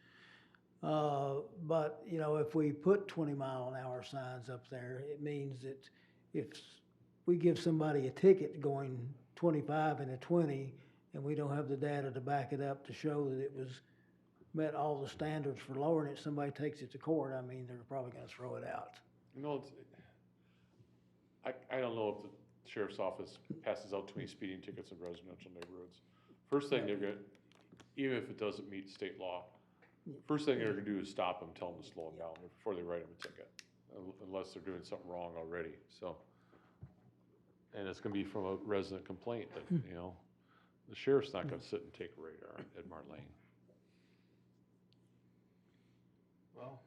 But, if we put 20-mile-an-hour signs up there, it means that if we give somebody a ticket going 25 and a 20, and we don't have the data to back it up to show that it met all the standards for lowering it, somebody takes it to court, I mean, they're probably gonna throw it out. I don't know if the sheriff's office passes out too many speeding tickets in residential neighborhoods. First thing they're gonna, even if it doesn't meet state law, first thing they're gonna do is stop them, tell them to slow them down before they write them a ticket, unless they're doing something wrong already, so. And it's gonna be from a resident complaint that, the sheriff's not gonna sit and take a radar on Edmar Lane. Well,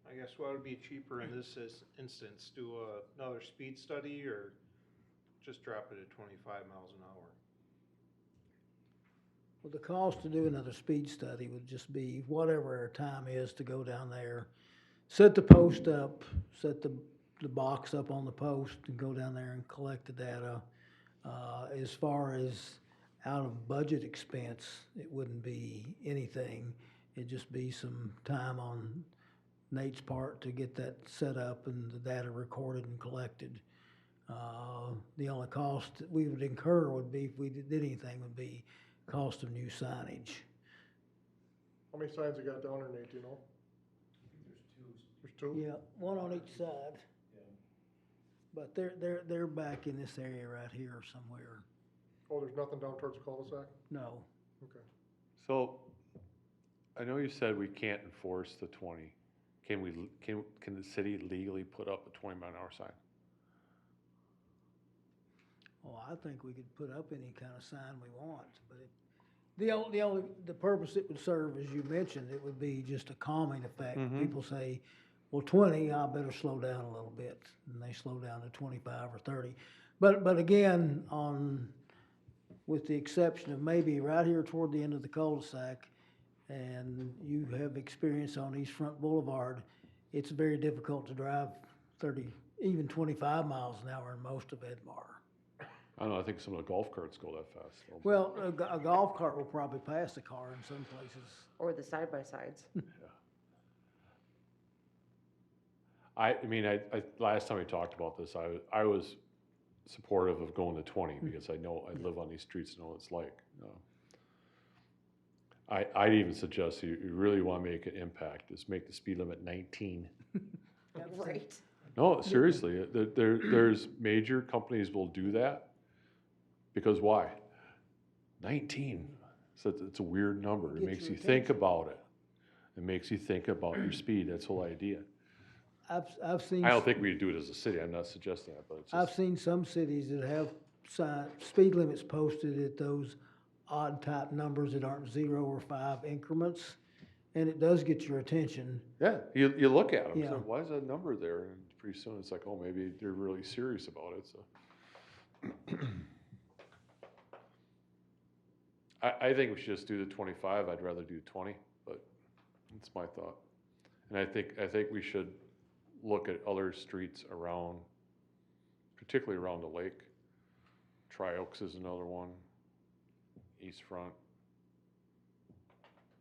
I guess what would be cheaper in this instance, do another speed study or just drop it at 25 miles an hour? Well, the cost to do another speed study would just be whatever our time is to go down there, set the post up, set the box up on the post and go down there and collect the data. As far as out of budget expense, it wouldn't be anything. It'd just be some time on Nate's part to get that set up and the data recorded and collected. The only cost that we would incur would be, if we did anything, would be cost of new signage. How many signs you got down there, Nate, do you know? There's two? Yeah, one on each side. But they're back in this area right here somewhere. Oh, there's nothing down towards the cul-de-sac? No. Okay. So, I know you said we can't enforce the 20. Can the city legally put up a 20-mile-an-hour sign? Oh, I think we could put up any kind of sign we want, but the purpose it would serve, as you mentioned, it would be just a calming effect. People say, well, 20, I better slow down a little bit, and they slow down to 25 or 30. But again, with the exception of maybe right here toward the end of the cul-de-sac, and you have experience on East Front Boulevard, it's very difficult to drive 30, even 25 miles an hour in most of Edmar. I don't know, I think some of the golf carts go that fast. Though. Well, a golf cart will probably pass a car in some places. Or the side-by-sides. I mean, last time we talked about this, I was supportive of going to 20 because I live on these streets and know what it's like. I'd even suggest you really want to make an impact, is make the speed limit 19. Right. No, seriously, there's major companies will do that. Because why? 19. So it's a weird number. It Gets makes your you think attention. about it. It makes you think about your speed, that's the whole idea. I've seen. I don't think we do it as a city, I'm not suggesting that, but it's I've just, seen some cities that have speed limits posted at those odd type numbers that aren't 0 or 5 increments, and it does get your attention. yeah, you look at them, Yeah. so why is that number there? And pretty soon it's like, oh, maybe they're really serious about it, so. I think we should just do the 25, I'd rather do 20, but that's my thought. And I think we should look at other streets around, particularly around the lake. Tri-Oaks is another one, East Front,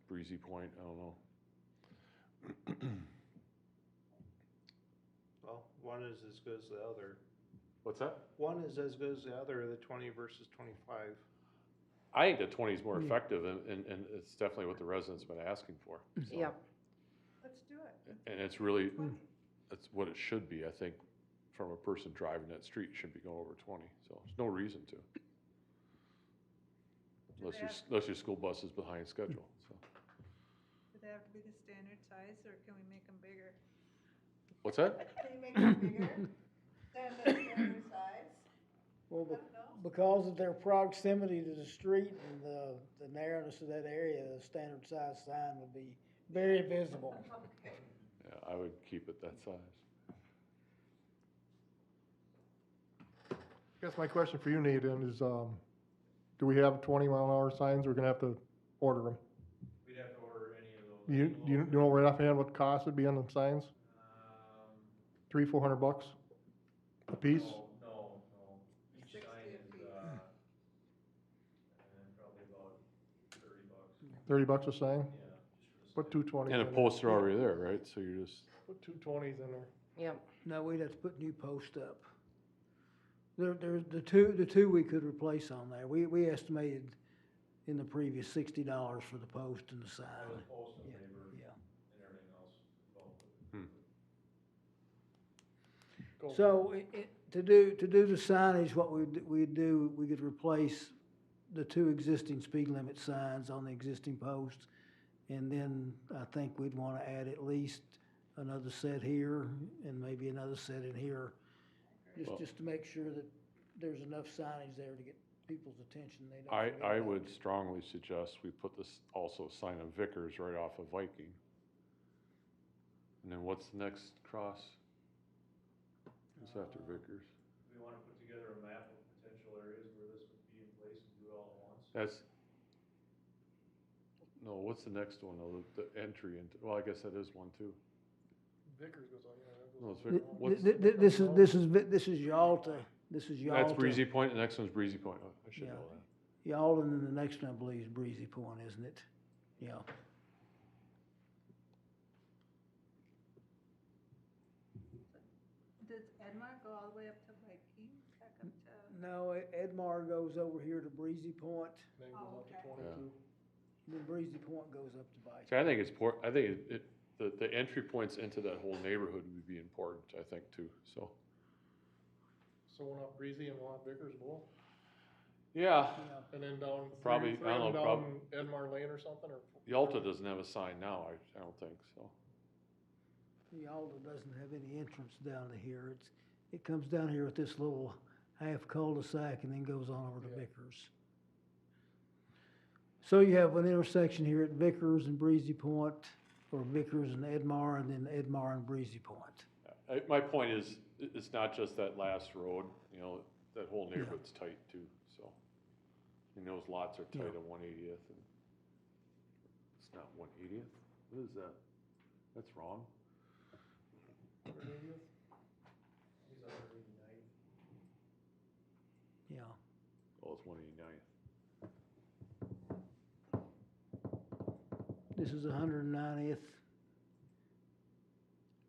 Breezy Point, I don't know. Well, one is as good as the other. What's that? One is as good as the other, the 20 versus 25. I think the 20 is more effective, and it's definitely what the residents have been asking for. so. Yep. Let's do it. And it's really, that's what it should be, I think, from a person driving that street, should be going over 20, so there's no reason to. Unless your school bus is behind schedule, so. Do they have to be the standard size, or can we make them bigger? What's that? Can you make them bigger than the standard size? Well, I don't know. because of their proximity to the street and the narrowness of that area, the standard size sign would be very visible. Okay. Yeah, I would keep it that size. I guess my question for you, Nathan, is, do we have 20-mile-an-hour signs? We're gonna have to order them. We'd have to order any of those. You know right offhand what the cost would be on them signs? $300-400 a piece? No. Each 60 sign a is, piece. probably about $30. $30 a sign? Put 220s And a in there. posts are already there, right, so you're just, Put 220s in there. Yep. No, we'd have to put new posts up. There's the two we could replace on there. We estimated in the previous $60 for the post and the sign. Yeah, yeah. And everything else. Go. So to do the signage, what we'd do, we could replace the 2 existing speed limit signs on the existing posts. And then I think we'd want to add at least another set here and maybe another set in here. Just to make sure that there's enough signage there to get people's attention. They don't forget I about would it. strongly suggest we put this also sign of Vickers right off of Viking. And then what's the next cross? What's after Vickers? We want to put together a map of potential areas where this would be in place and do it all at once. No, what's the next one, though, the entry into, well, I guess that is one too. Vickers goes on, yeah, that No, goes it's on. Vic- what's, This is Yalta. This is Yalta. that's Breezy Point, the next one's Breezy Point, oh, I should Yeah. know that. Yalta, and then the next one I believe is Breezy Point, isn't it? Yeah. Does Edmar go all the way up to Viking, back up to? No, Edmar goes over here to Breezy Point, Then goes Oh, up to okay. 22. and then Breezy Point goes up to Viking. See, I think it's I think the entry points into that whole neighborhood would be important, I think, too, so. So one up Breezy and one up Vickers both? Yeah, Yeah. And then down. Probably, three I of don't them know, down Edmar Lane or something, or? Yalta doesn't have a sign now, I don't think, so. Yalta doesn't have any entrance down to here. It comes down here with this little half cul-de-sac and then goes on over to Yeah. Vickers. So you have an intersection here at Vickers and Breezy Point, or Vickers and Edmar, and then Edmar and Breezy Point. My point is, it's not just that last road, you know, that whole neighborhood's tight too, so. And those lots are tight Yeah. on 180th, and it's not 180th? What is that? That's wrong. Yeah. Oh, it's 189th. This is 190th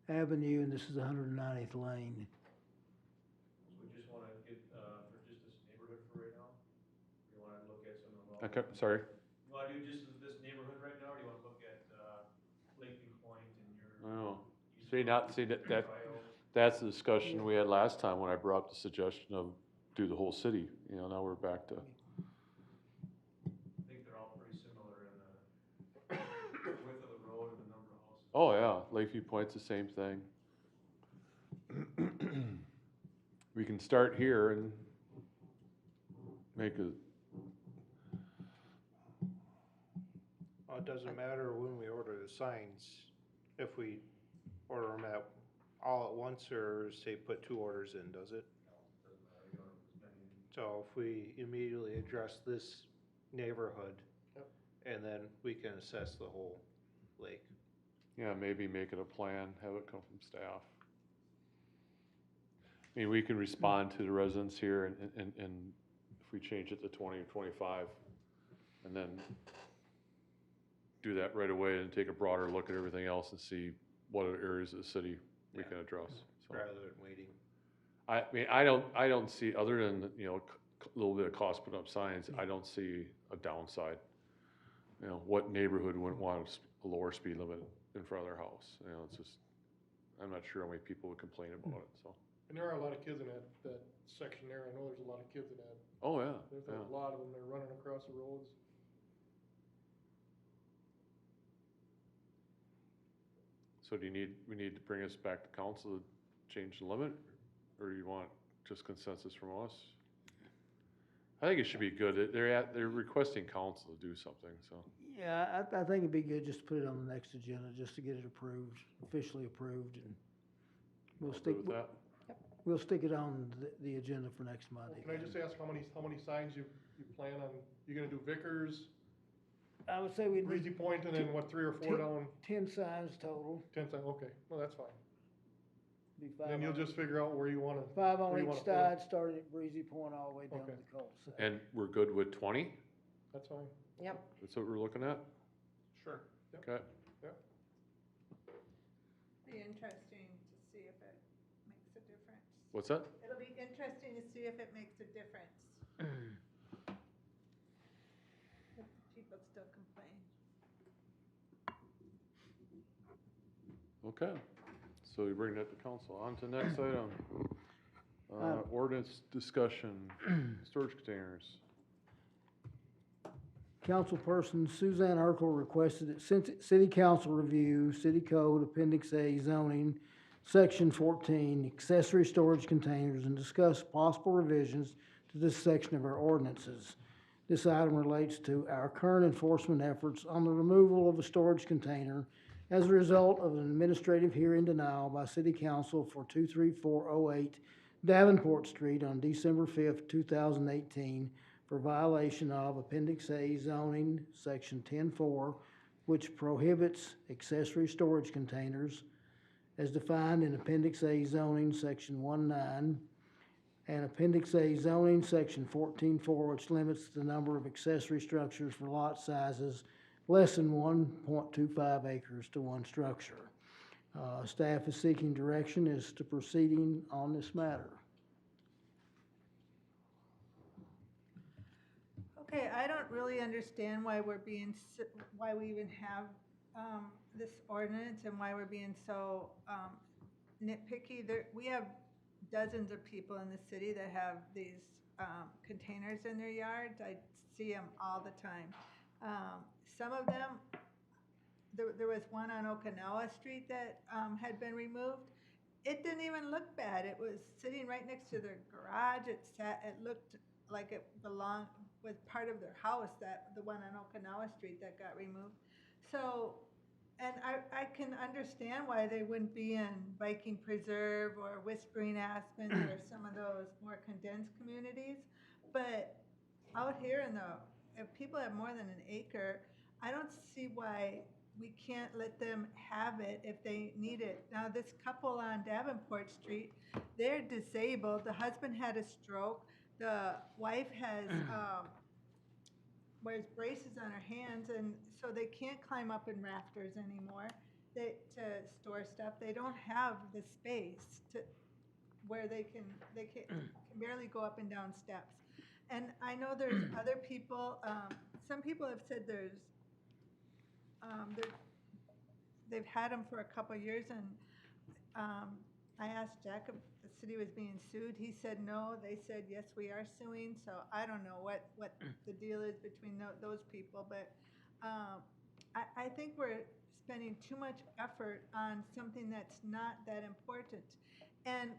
Avenue, and this is 190th Lane. So we just want to get, for just this neighborhood for right now? You want to look at some of them? Okay, sorry. You want to do just this neighborhood right now, or do you want to look at, Lakeview Point and your? Oh, that's the discussion we had last time when I brought up the suggestion of do the whole city, you know, now we're back to, I think they're all pretty similar in the width of the road and the number Oh, yeah, Lakeview Point's the same thing. We can start here and make a, Well, it doesn't matter when we order the signs, if we order them all at once, or say put 2 orders in, does it? So if we immediately address this neighborhood, Yep. and then we can assess the whole lake. yeah, maybe make it a plan, have it come from staff. I mean, we can respond to the residents here and if we change it to 20 or 25, and then do that right away and take a broader look at everything else and see what areas of the city we can address. So, Rather than waiting. I mean, I don't see, other than, you know, a little bit of cost putting up signs, I don't see a downside. You know, what neighborhood wouldn't want a lower speed limit in front of their house? You know, it's just, I'm not sure how many people would complain about it, so. And there are a lot of kids in that section there. I know there's a lot of kids in that. Oh, yeah, There's yeah. a lot of them. They're running across the roads. So we need to bring us back to council to change the limit, or you want just consensus from us? I think it should be good. They're requesting council to do something, so. Yeah, I think it'd be good just to put it on the next agenda, just to get it approved, officially approved, and we'll Good stick, with that? we'll stick it on the agenda for next Monday. Can I just ask how many signs you plan on, you're gonna do Vickers, I would say we'd Breezy need Point, and then what, 3 or 4 down, 10 signs total, 10 signs, okay, well, that's fine. be 5 Then you'll on, just figure out where you wanna, 5 on where you each wanna put 'em. side, starting at Breezy Point all the way down to Okay. the cul-de-sac. And we're good with 20? That's fine. Yep. That's what we're looking at? Sure. Okay. Be interesting to see if it makes a difference. What's that? It'll be interesting to see if it makes a difference. If people still complain. Okay. So we bring that to council. On to the next item. Ordinance discussion, storage containers. Councilperson Suzanne Urkel requested that City Council review City Code Appendix A zoning, Section 14, accessory storage containers, and discuss possible revisions to this section of our ordinances. This item relates to our current enforcement efforts on the removal of a storage container as a result of an administrative hearing denial by City Council for 23408 Davenport Street on December 5th, 2018, for violation of Appendix A zoning, Section 10-4, which prohibits accessory storage containers as defined in Appendix A zoning, Section 19, and Appendix A zoning, Section 14-4, which limits the number of accessory structures for lot sizes less than 1.25 acres to one structure. Staff is seeking direction as to proceeding on this matter. Okay, I don't really understand why why we even have, this ordinance and why we're being so, nitpicky. We have dozens of people in the city that have these, containers in their yards. I see them all the time. Some of them, there was one on Okinawa Street that, had been removed. It didn't even look bad. It was sitting right next to their garage. It looked like it was part of their house, the one on Okinawa Street that got removed. So, and I can understand why they wouldn't be in Viking Preserve or Whispering Aspens or some of those more condensed communities. But out here if people have more than an acre, I don't see why we can't let them have it if they need it. Now, this couple on Davenport Street, they're disabled. The husband had a stroke. The wife wears braces on her hands, and so they can't climb up in rafters anymore to store stuff. They don't have the space where they can barely go up and down steps. And I know there's other people, some people have said they've had them for a couple of years, and I asked Jack if the city was being sued. He said no. They said yes, we are suing. So I don't know what the deal is between those people, but I think we're spending too much effort on something that's not that important. And,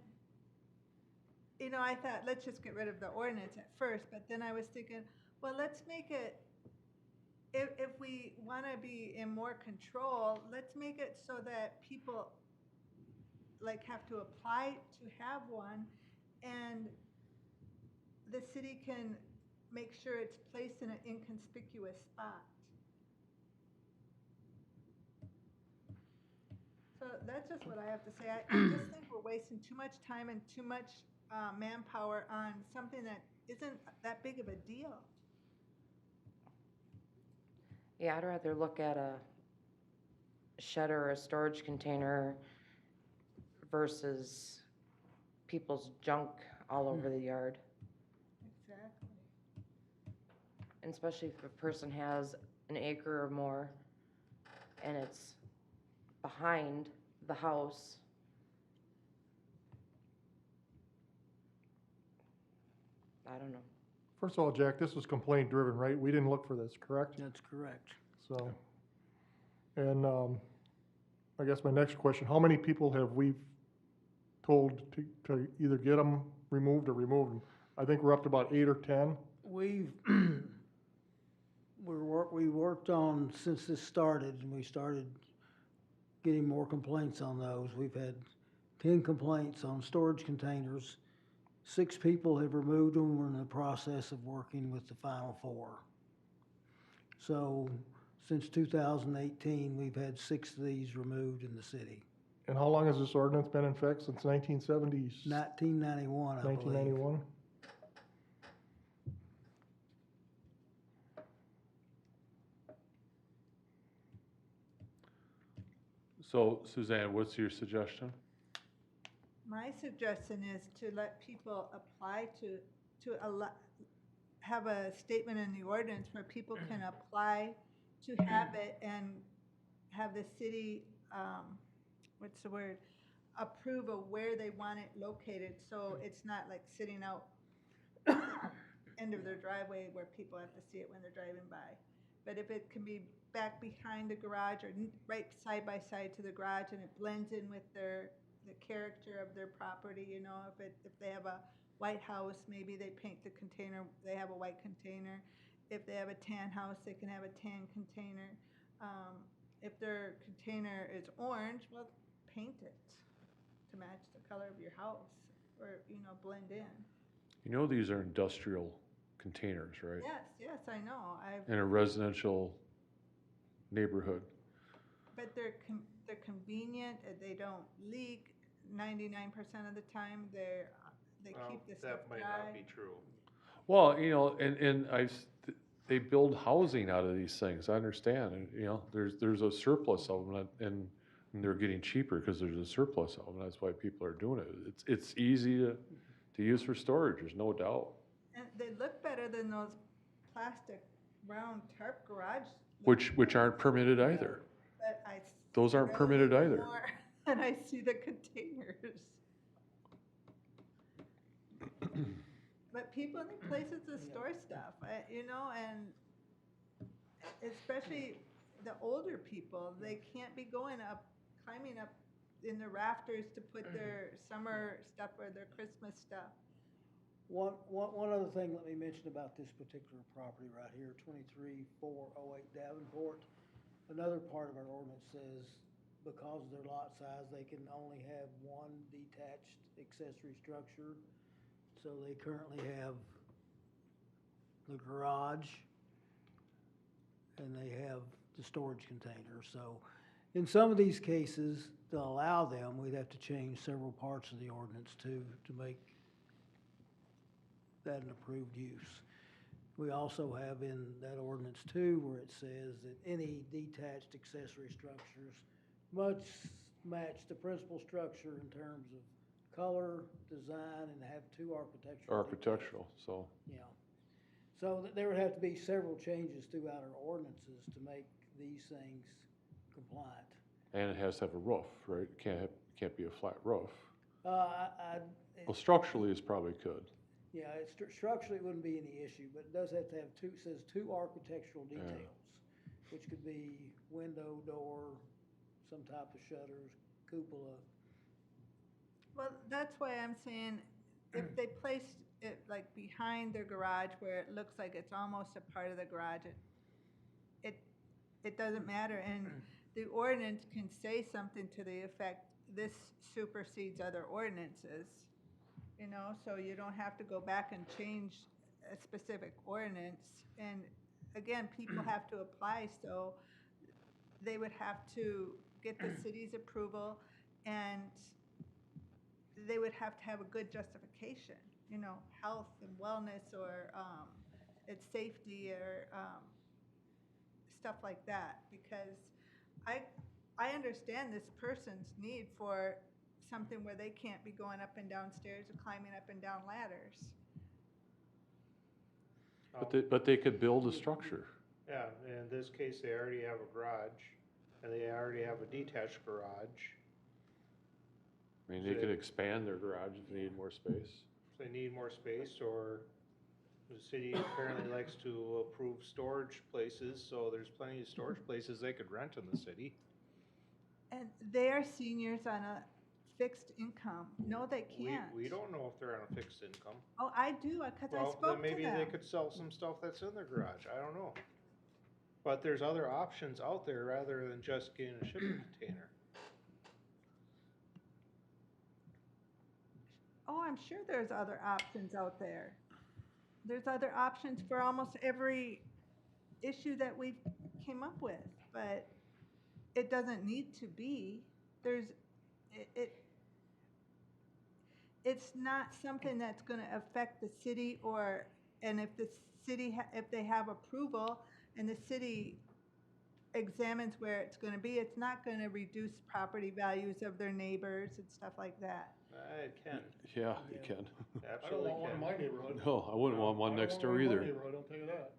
you know, I thought, let's just get rid of the ordinance at first, but then I was thinking, well, let's make it, if we want to be in more control, let's make it so that people like have to apply to have one, and the city can make sure it's placed in an inconspicuous spot. So that's just what I have to say. I just think we're wasting too much time and too much manpower on something that isn't that big of a deal. Yeah, I'd rather look at a shed or a storage container versus people's junk all over the yard. Exactly. And especially if a person has an acre or more and it's behind the house. I don't know. First of all, Jack, this was complaint driven, right? We didn't look for this, correct? That's correct. So, and I guess my next question, how many people have we told to either get them removed or remove them? I think we're up to about 8 or 10. We've, we worked on, since this started, and we started getting more complaints on those. We've had 10 complaints on storage containers. 6 people have removed them. We're in the process of working with the final 4. So since 2018, we've had 6 of these removed in the city. And how long has this ordinance been in effect? Since 1970s? 1991, I believe. 1991? So Suzanne, what's your suggestion? My suggestion is to let people apply to have a statement in the ordinance where people can apply to have it and have the city, what's the word, approve of where they want it located, so it's not like sitting out end of their driveway where people have to see it when they're driving by. But if it can be back behind the garage or right side by side to the garage, and it blends in with the character of their property, you know, if they have a white house, maybe they paint the container, they have a white container. If they have a tan house, they can have a tan container. If their container is orange, well, paint it to match the color of your house, or, you know, blend in. You know these are industrial containers, right? Yes, I know. In a residential neighborhood. But they're convenient, they don't leak 99% of the time, they keep the stuff dry. That might not be true. Well, you know, and they build housing out of these things, I understand, and, you know, there's a surplus of them, and they're getting cheaper because there's a surplus of them, that's why people are doing it. It's easy to use for storage, there's no doubt. And they look better than those plastic round tarp garage. Which aren't permitted either. But Those aren't permitted either. And I see the containers. But people need places to store stuff, you know, and especially the older people, they can't be climbing up in the rafters to put their summer stuff or their Christmas stuff. One other thing, let me mention about this particular property right here, 23408 Davenport. Another part of our ordinance says, because of their lot size, they can only have one detached accessory structure. So they currently have the garage and they have the storage container. So in some of these cases, to allow them, we'd have to change several parts of the ordinance to make that an approved use. We also have in that ordinance too, where it says that any detached accessory structures must match the principal structure in terms of color, design, and have 2 Architectural, so. Yeah. So there would have to be several changes throughout our ordinances to make these things compliant. And it has to have a roof, right? It can't be a flat roof. Well, Structurally, it's probably could. Yeah, structurally it wouldn't be any issue, but it does have to have 2, it says 2 architectural details. which could be window, door, some type of shutters, cupola. Well, that's why I'm saying, if they placed it like behind their garage where it looks like it's almost a part of the garage, it doesn't matter, and the ordinance can say something to the effect, this supersedes other ordinances, you know, so you don't have to go back and change a specific ordinance. And again, people have to apply, so they would have to get the city's approval, and they would have to have a good justification, you know, health and wellness, or it's safety, or stuff like that, because I understand this person's need for something where they can't be going up and down stairs or climbing up and down ladders. But they could build a structure. Yeah, in this case, they already have a garage, and they already have a detached garage. I mean, they could expand their garage if they need more space. If they need more space, or the city apparently likes to approve storage places, so there's plenty of storage places they could rent in the city. And they are seniors on a fixed income. No, they can't. We don't know if they're on a fixed income. Oh, I do, because I Well, spoke then to maybe them. they could sell some stuff that's in their garage, I don't know. But there's other options out there rather than just getting a shipping container. Oh, I'm sure there's other options out there. There's other options for almost every issue that we've came up with, but it doesn't need to be. It's not something that's gonna affect the city, and if the city, if they have approval and the city examines where it's gonna be, it's not gonna reduce property values of their neighbors and stuff like that. It can, Yeah, you can. I don't absolutely want one in can. my neighborhood. No, I wouldn't want one next door I don't want either. one in my neighborhood, I'll tell you that.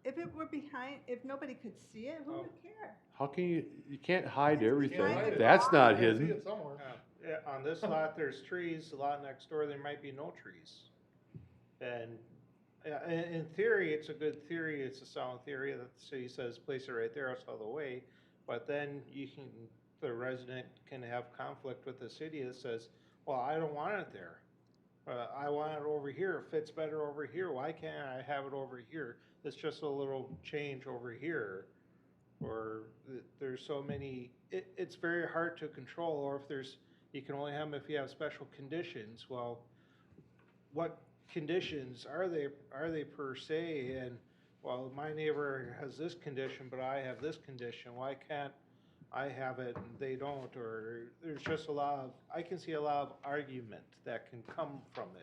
If it were behind, if nobody could see it, who Oh. would care? How can you can't hide It's everything. behind the That's bar. not I see hidden. it somewhere. Yeah, on this lot, there's trees, the lot next door, there might be no trees. And, in theory, it's a good theory, it's a sound theory that the city says, place it right there, it's out of the way. But then the resident can have conflict with the city that says, well, I don't want it there. I want it over here, it fits better over here, why can't I have it over here? It's just a little change over here. Or there's so many, it's very hard to control, or if you can only have them if you have special conditions. Well, what conditions are they per se? And, well, my neighbor has this condition, but I have this condition, why can't I have it and they don't? Or there's just I can see a lot of argument that can come from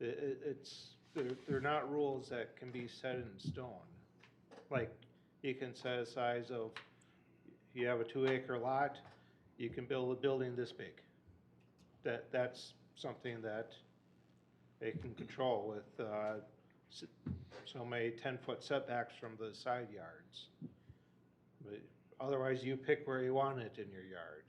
it. They're not rules that can be set in stone. Like, you can set a size of, you have a 2-acre lot, you can build a building this big. That's something that they can control with so many 10-foot setbacks from the side yards. But otherwise, you pick where you want it in your yard.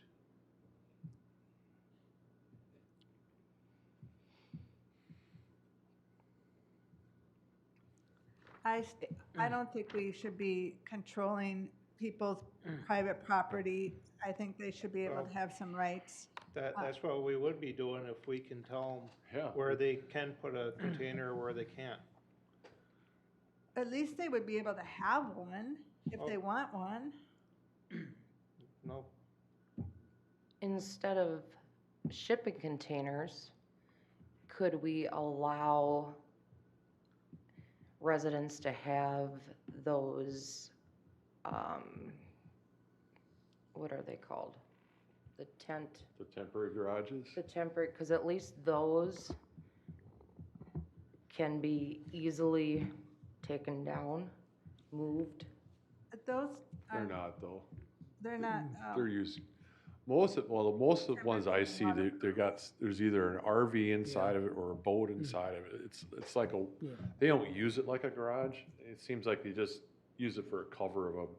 I don't think we should be controlling people's private property. I think they should be able to have some rights. That's what we would be doing if we can tell them Yeah. where they can put a container, where they can't. At least they would be able to have one if they want one. No, Instead of shipping containers, could we allow residents to have those, what are they called? The temporary garages. temporary, because at least those can be easily taken down, moved. Those They're are, not though. they're not, They're using, most of the ones I see, there's either an RV inside of it or a boat inside of it. It's like Yeah. they don't use it like a garage. It seems like they just use it for a cover of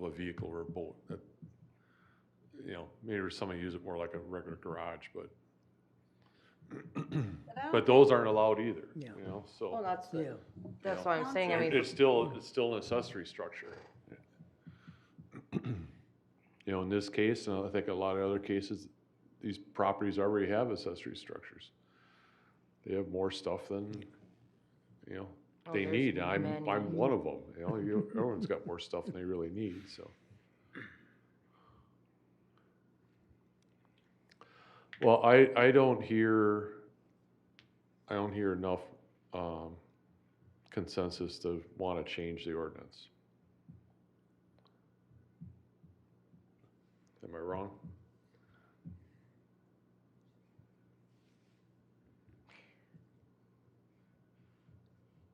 a vehicle or a boat. That, maybe somebody use it more like a regular garage, but I But don't those aren't allowed either, Yeah. you know, Well, so. that's what I'm saying, I mean, It's still an accessory structure. You know, in this case, and I think a lot of other cases, these properties already have accessory structures. They have more stuff than, you know, Oh, they there's need. I'm many. one of them, you know, everyone's got more stuff than they really need, so. Well, I don't hear enough, consensus to wanna change the ordinance. Am I wrong?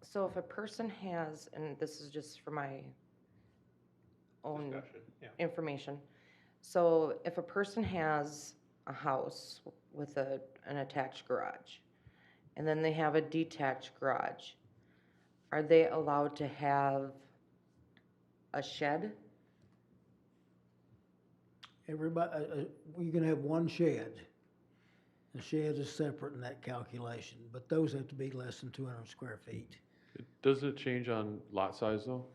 so if a person has, and this is just for my own Discussion, yeah. information. So if a person has a house with an attached garage, and then they have a detached garage, are they allowed to have a shed? Everybody, you can have one shed. The shed is separate in that calculation, but those have to be less than 200 square feet. Does it change on lot size though?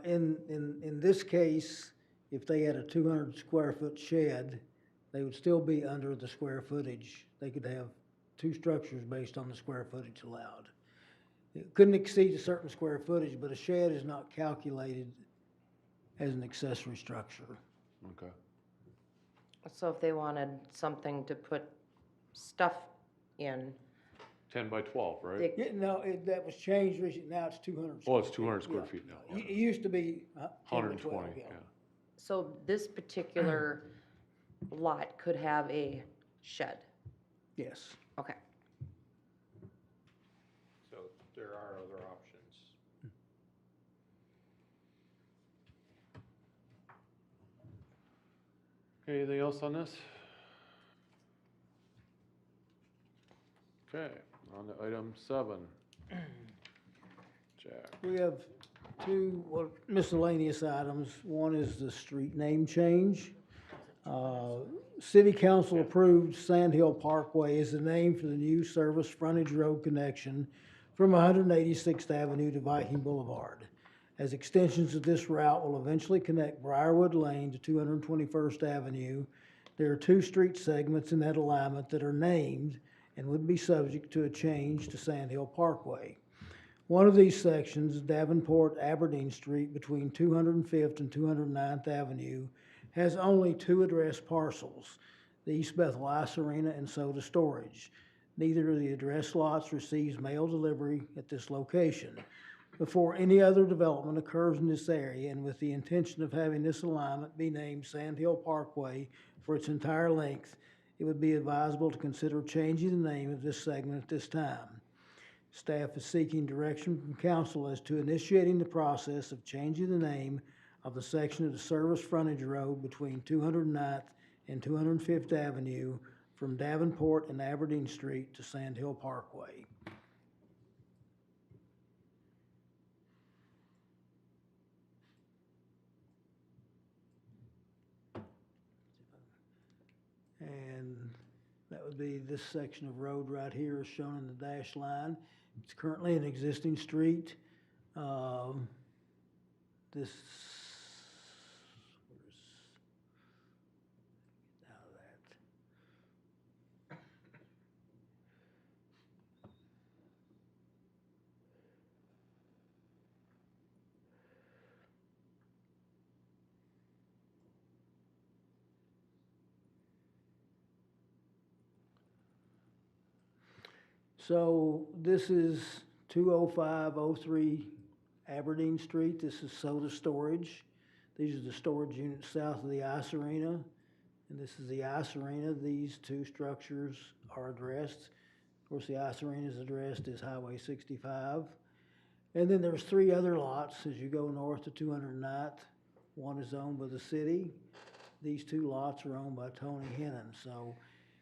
In this case, if they had a 200 square foot shed, they would still be under the square footage. They could have two structures based on the square footage allowed. It couldn't exceed a certain square footage, but a shed is not calculated as an accessory structure. Okay. So if they wanted something to put stuff in, 10 by 12, right? Yeah, no, that was changed recently, now it's 200 Oh, square it's 200 feet. square Yeah. feet now. It used to be 10 by 12, 120, yeah. yeah. so this particular lot could have a shed, Yes. okay. So there are other options. Okay, anything else on this? Okay, on to item 7. Jack. We have two miscellaneous items. One is the street name change. City Council approved Sandhill Parkway as the name for the new service frontage road connection from 186th Avenue to Viking Boulevard. As extensions of this route will eventually connect Briarwood Lane to 221st Avenue, there are two street segments in that alignment that are named and would be subject to a change to Sandhill Parkway. One of these sections, Davenport Aberdeen Street between 205th and 209th Avenue, has only two address parcels, the East Bethel Ice Arena and Soda Storage. Neither of the address lots receives mail delivery at this location. Before any other development occurs in this area, and with the intention of having this alignment be named Sandhill Parkway for its entire length, it would be advisable to consider changing the name of this segment at this time. Staff is seeking direction from council as to initiating the process of changing the name of the section of the service frontage road between 209th and 205th Avenue from Davenport and Aberdeen Street to Sandhill Parkway. And that would be this section of road right here is shown in the dashed line. It's currently an existing street. This, where's, get out of that. So this is 20503 Aberdeen Street. This is Soda Storage. These are the storage units south of the ice arena. And this is the ice arena. These two structures are addressed. Of course, the ice arena is addressed as Highway 65. And then there's three other lots as you go north to 209th. One is owned by the city. These two lots are owned by Tony Hennon. So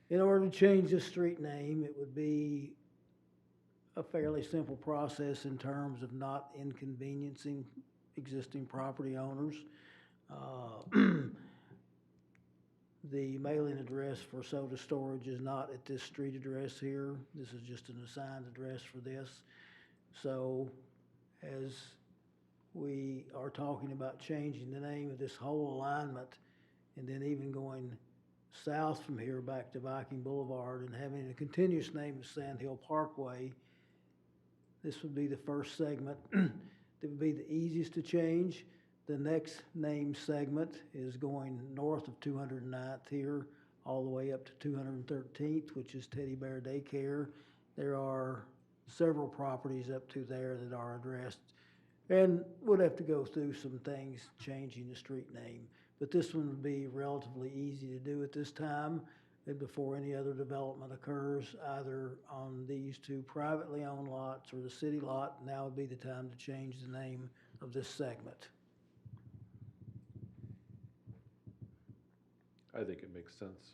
in order to change this street name, it would be a fairly simple process in terms of not inconveniencing existing property owners. the mailing address for soda storage is not at this street address here. This is just an assigned address for this. So as we are talking about changing the name of this whole alignment and then even going south from here back to Viking Boulevard and having a continuous name of Sandhill Parkway, this would be the first segment that would be the easiest to change. The next name segment is going north of 209th here, all the way up to 213th, which is Teddy Bear Daycare. There are several properties up to there that are addressed. And we'll have to go through some things changing the street name. But this one would be relatively easy to do at this time and before any other development occurs, either on these two privately owned lots or the city lot. Now would be the time to change the name of this segment. I think it makes sense.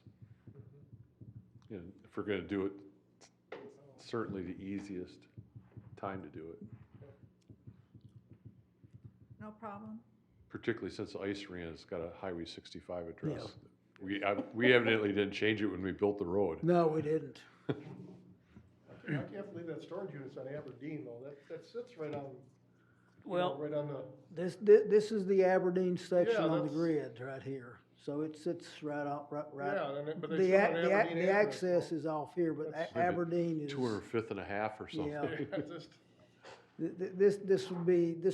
You know, if we're gonna do it, certainly the easiest time to do it, No problem. particularly since the ice arena's got a Highway 65 address. We evidently didn't change it when we built the road. No, we didn't. I can't believe that storage unit's on Aberdeen though, that sits right on, Well, right on the, this is the Aberdeen section Yeah, on the that's- grid right here. So it sits right out, right. yeah, and but they The, still have an the, Aberdeen the address, access though. is off here, but That's- Aberdeen is. 205th and a half or something. Yeah. Yeah, just, This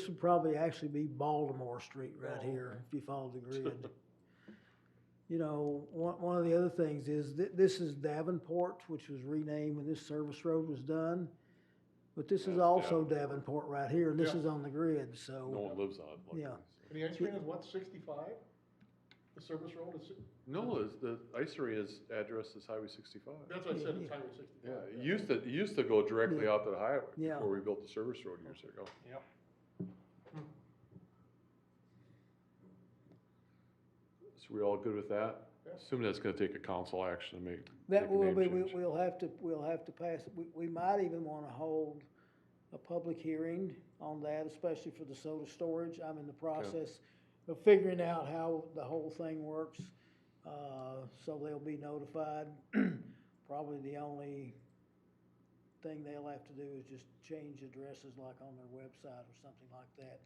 would probably actually be Baltimore Street right here, if you follow the grid. You know, one of the other things is, this is Davenport, which was renamed when this service road was done. But this is That's also Davenport right here, and this Yeah. is on the grid, No so, one lives on it. luckily. Yeah. and the ice cream is what, 65? The service road is, No, the ice arena's address is Highway 65. that's what I said, it's Yeah. Highway 65. Yeah, it used to go directly out to the highway Yeah. before we built the service road years ago. Yep. So we all good with that? Yeah. Assuming that's gonna take a council action to make that a will name be, change. we'll have to pass, we might even wanna hold a public hearing on that, especially for the soda storage. I'm in the process of figuring out how the whole thing works, so they'll be notified. Probably the only thing they'll have to do is just change addresses like on their website or something like that.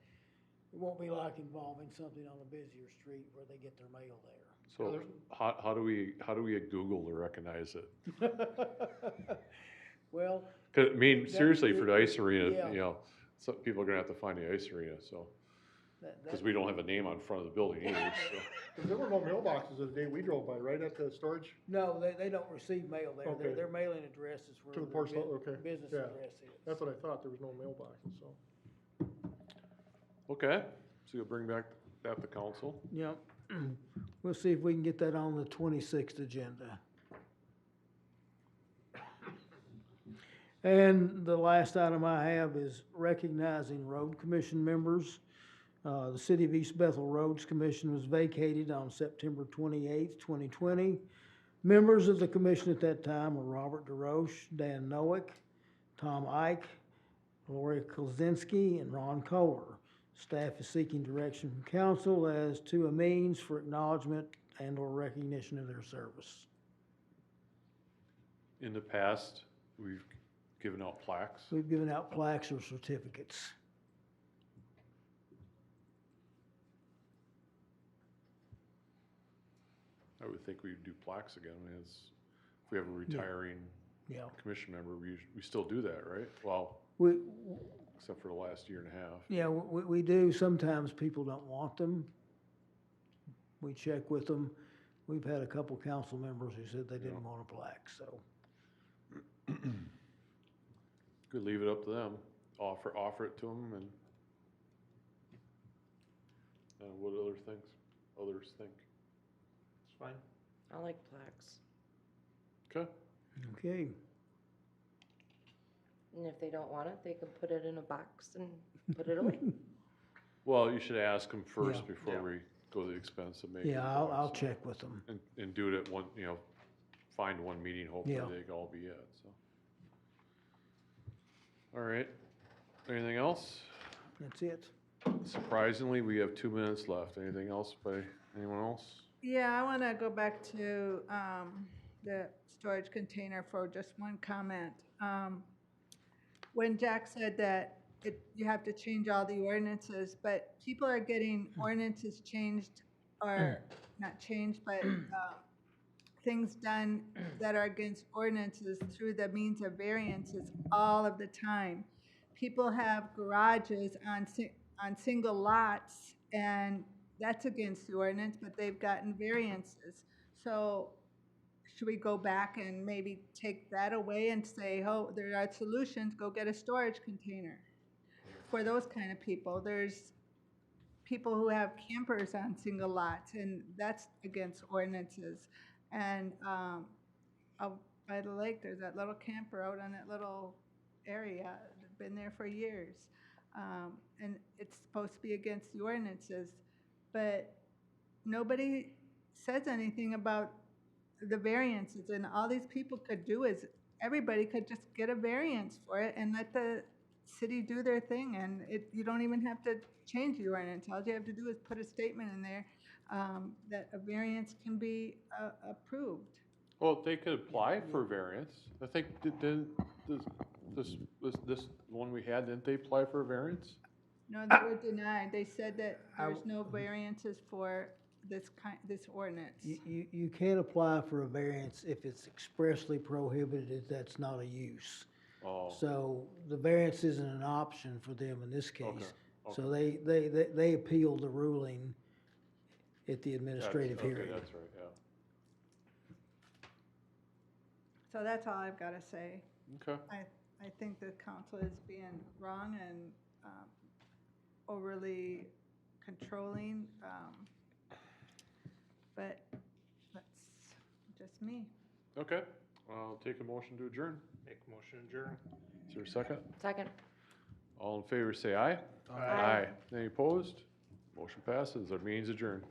It won't be like involving something on a busier street where they get their mail there. So how do we get Google to recognize it? Well, 'Cause, I mean, That- seriously, for the ice arena, yeah. you know, some people are gonna have to find the ice arena, so, that, because we don't have a name on front of the building either, so. 'Cause there were no mailboxes the day we drove by, right at the storage? no, they don't receive mail there. Okay. Their mailing address is where To the their post, okay, business yeah. address is. That's what I thought, there was no mailboxes, so. Okay, so you'll bring back that to council? Yep. We'll see if we can get that on the 26th agenda. And the last item I have is recognizing road commission members. The City of East Bethel Roads Commission was vacated on September 28th, 2020. Members of the commission at that time were Robert DeRoche, Dan Noack, Tom Ike, Lori Kozinski, and Ron Kohler. Staff is seeking direction from council as to a means for acknowledgement and/or recognition of their service. In the past, we've given out plaques. We've given out plaques or certificates. I would think we'd do plaques again, I mean, if we have a retiring Yeah. commission member, we still do that, right? Well, We, except for the last year and a half. yeah, we do. Sometimes people don't want them. We check with them. We've had a couple council members who said they didn't want a plaque, so. Could leave it up to them, offer it to them, and what others think. It's fine. I like plaques. Okay, Okay. And if they don't want it, they can put it in a box and put it away. well, you should ask them first Yeah. before Yeah. we go to the expense of making. Yeah, the I'll plaques. check with them. And do it at one, find one meeting, hopefully Yeah. they can all be at, so. All right, anything else? That's it. Surprisingly, we have 2 minutes left. Anything else by anyone else? Yeah, I want to go back to the storage container for just one comment. When Jack said that you have to change all the ordinances, but people are getting ordinances changed, or not changed, but things done that are against ordinances through the means of variances all of the time. People have garages on single lots, and that's against the ordinance, but they've gotten variances. So should we go back and maybe take that away and say, oh, there are solutions, go get a storage container for those kind of people? There's people who have campers on single lots, and that's against ordinances. And out by the lake, there's that little camper out on that little area, been there for years. And it's supposed to be against the ordinances, but nobody says anything about the variances. And all these people could do is, everybody could just get a variance for it and let the city do their thing, and you don't even have to change the ordinance. All you have to do is put a statement in there that a variance can be approved. Well, they could apply for variance. I think, this one we had, didn't they apply for a variance? No, they were denied. They said that there's no variances for this ordinance. You can't apply for a variance if it's expressly prohibited, that's not a use. Oh, So the variance isn't an option for them in this case. okay. So they appealed the ruling at the administrative okay, hearing. that's right, yeah. So that's all I've got to say. Okay. I think the council is being wrong and overly controlling, but that's just me. Okay, I'll take a motion to adjourn. Make a motion to adjourn. Is there a second? Second. All in favor, say aye. Aye. Any opposed? Motion passes. Our meeting's adjourned.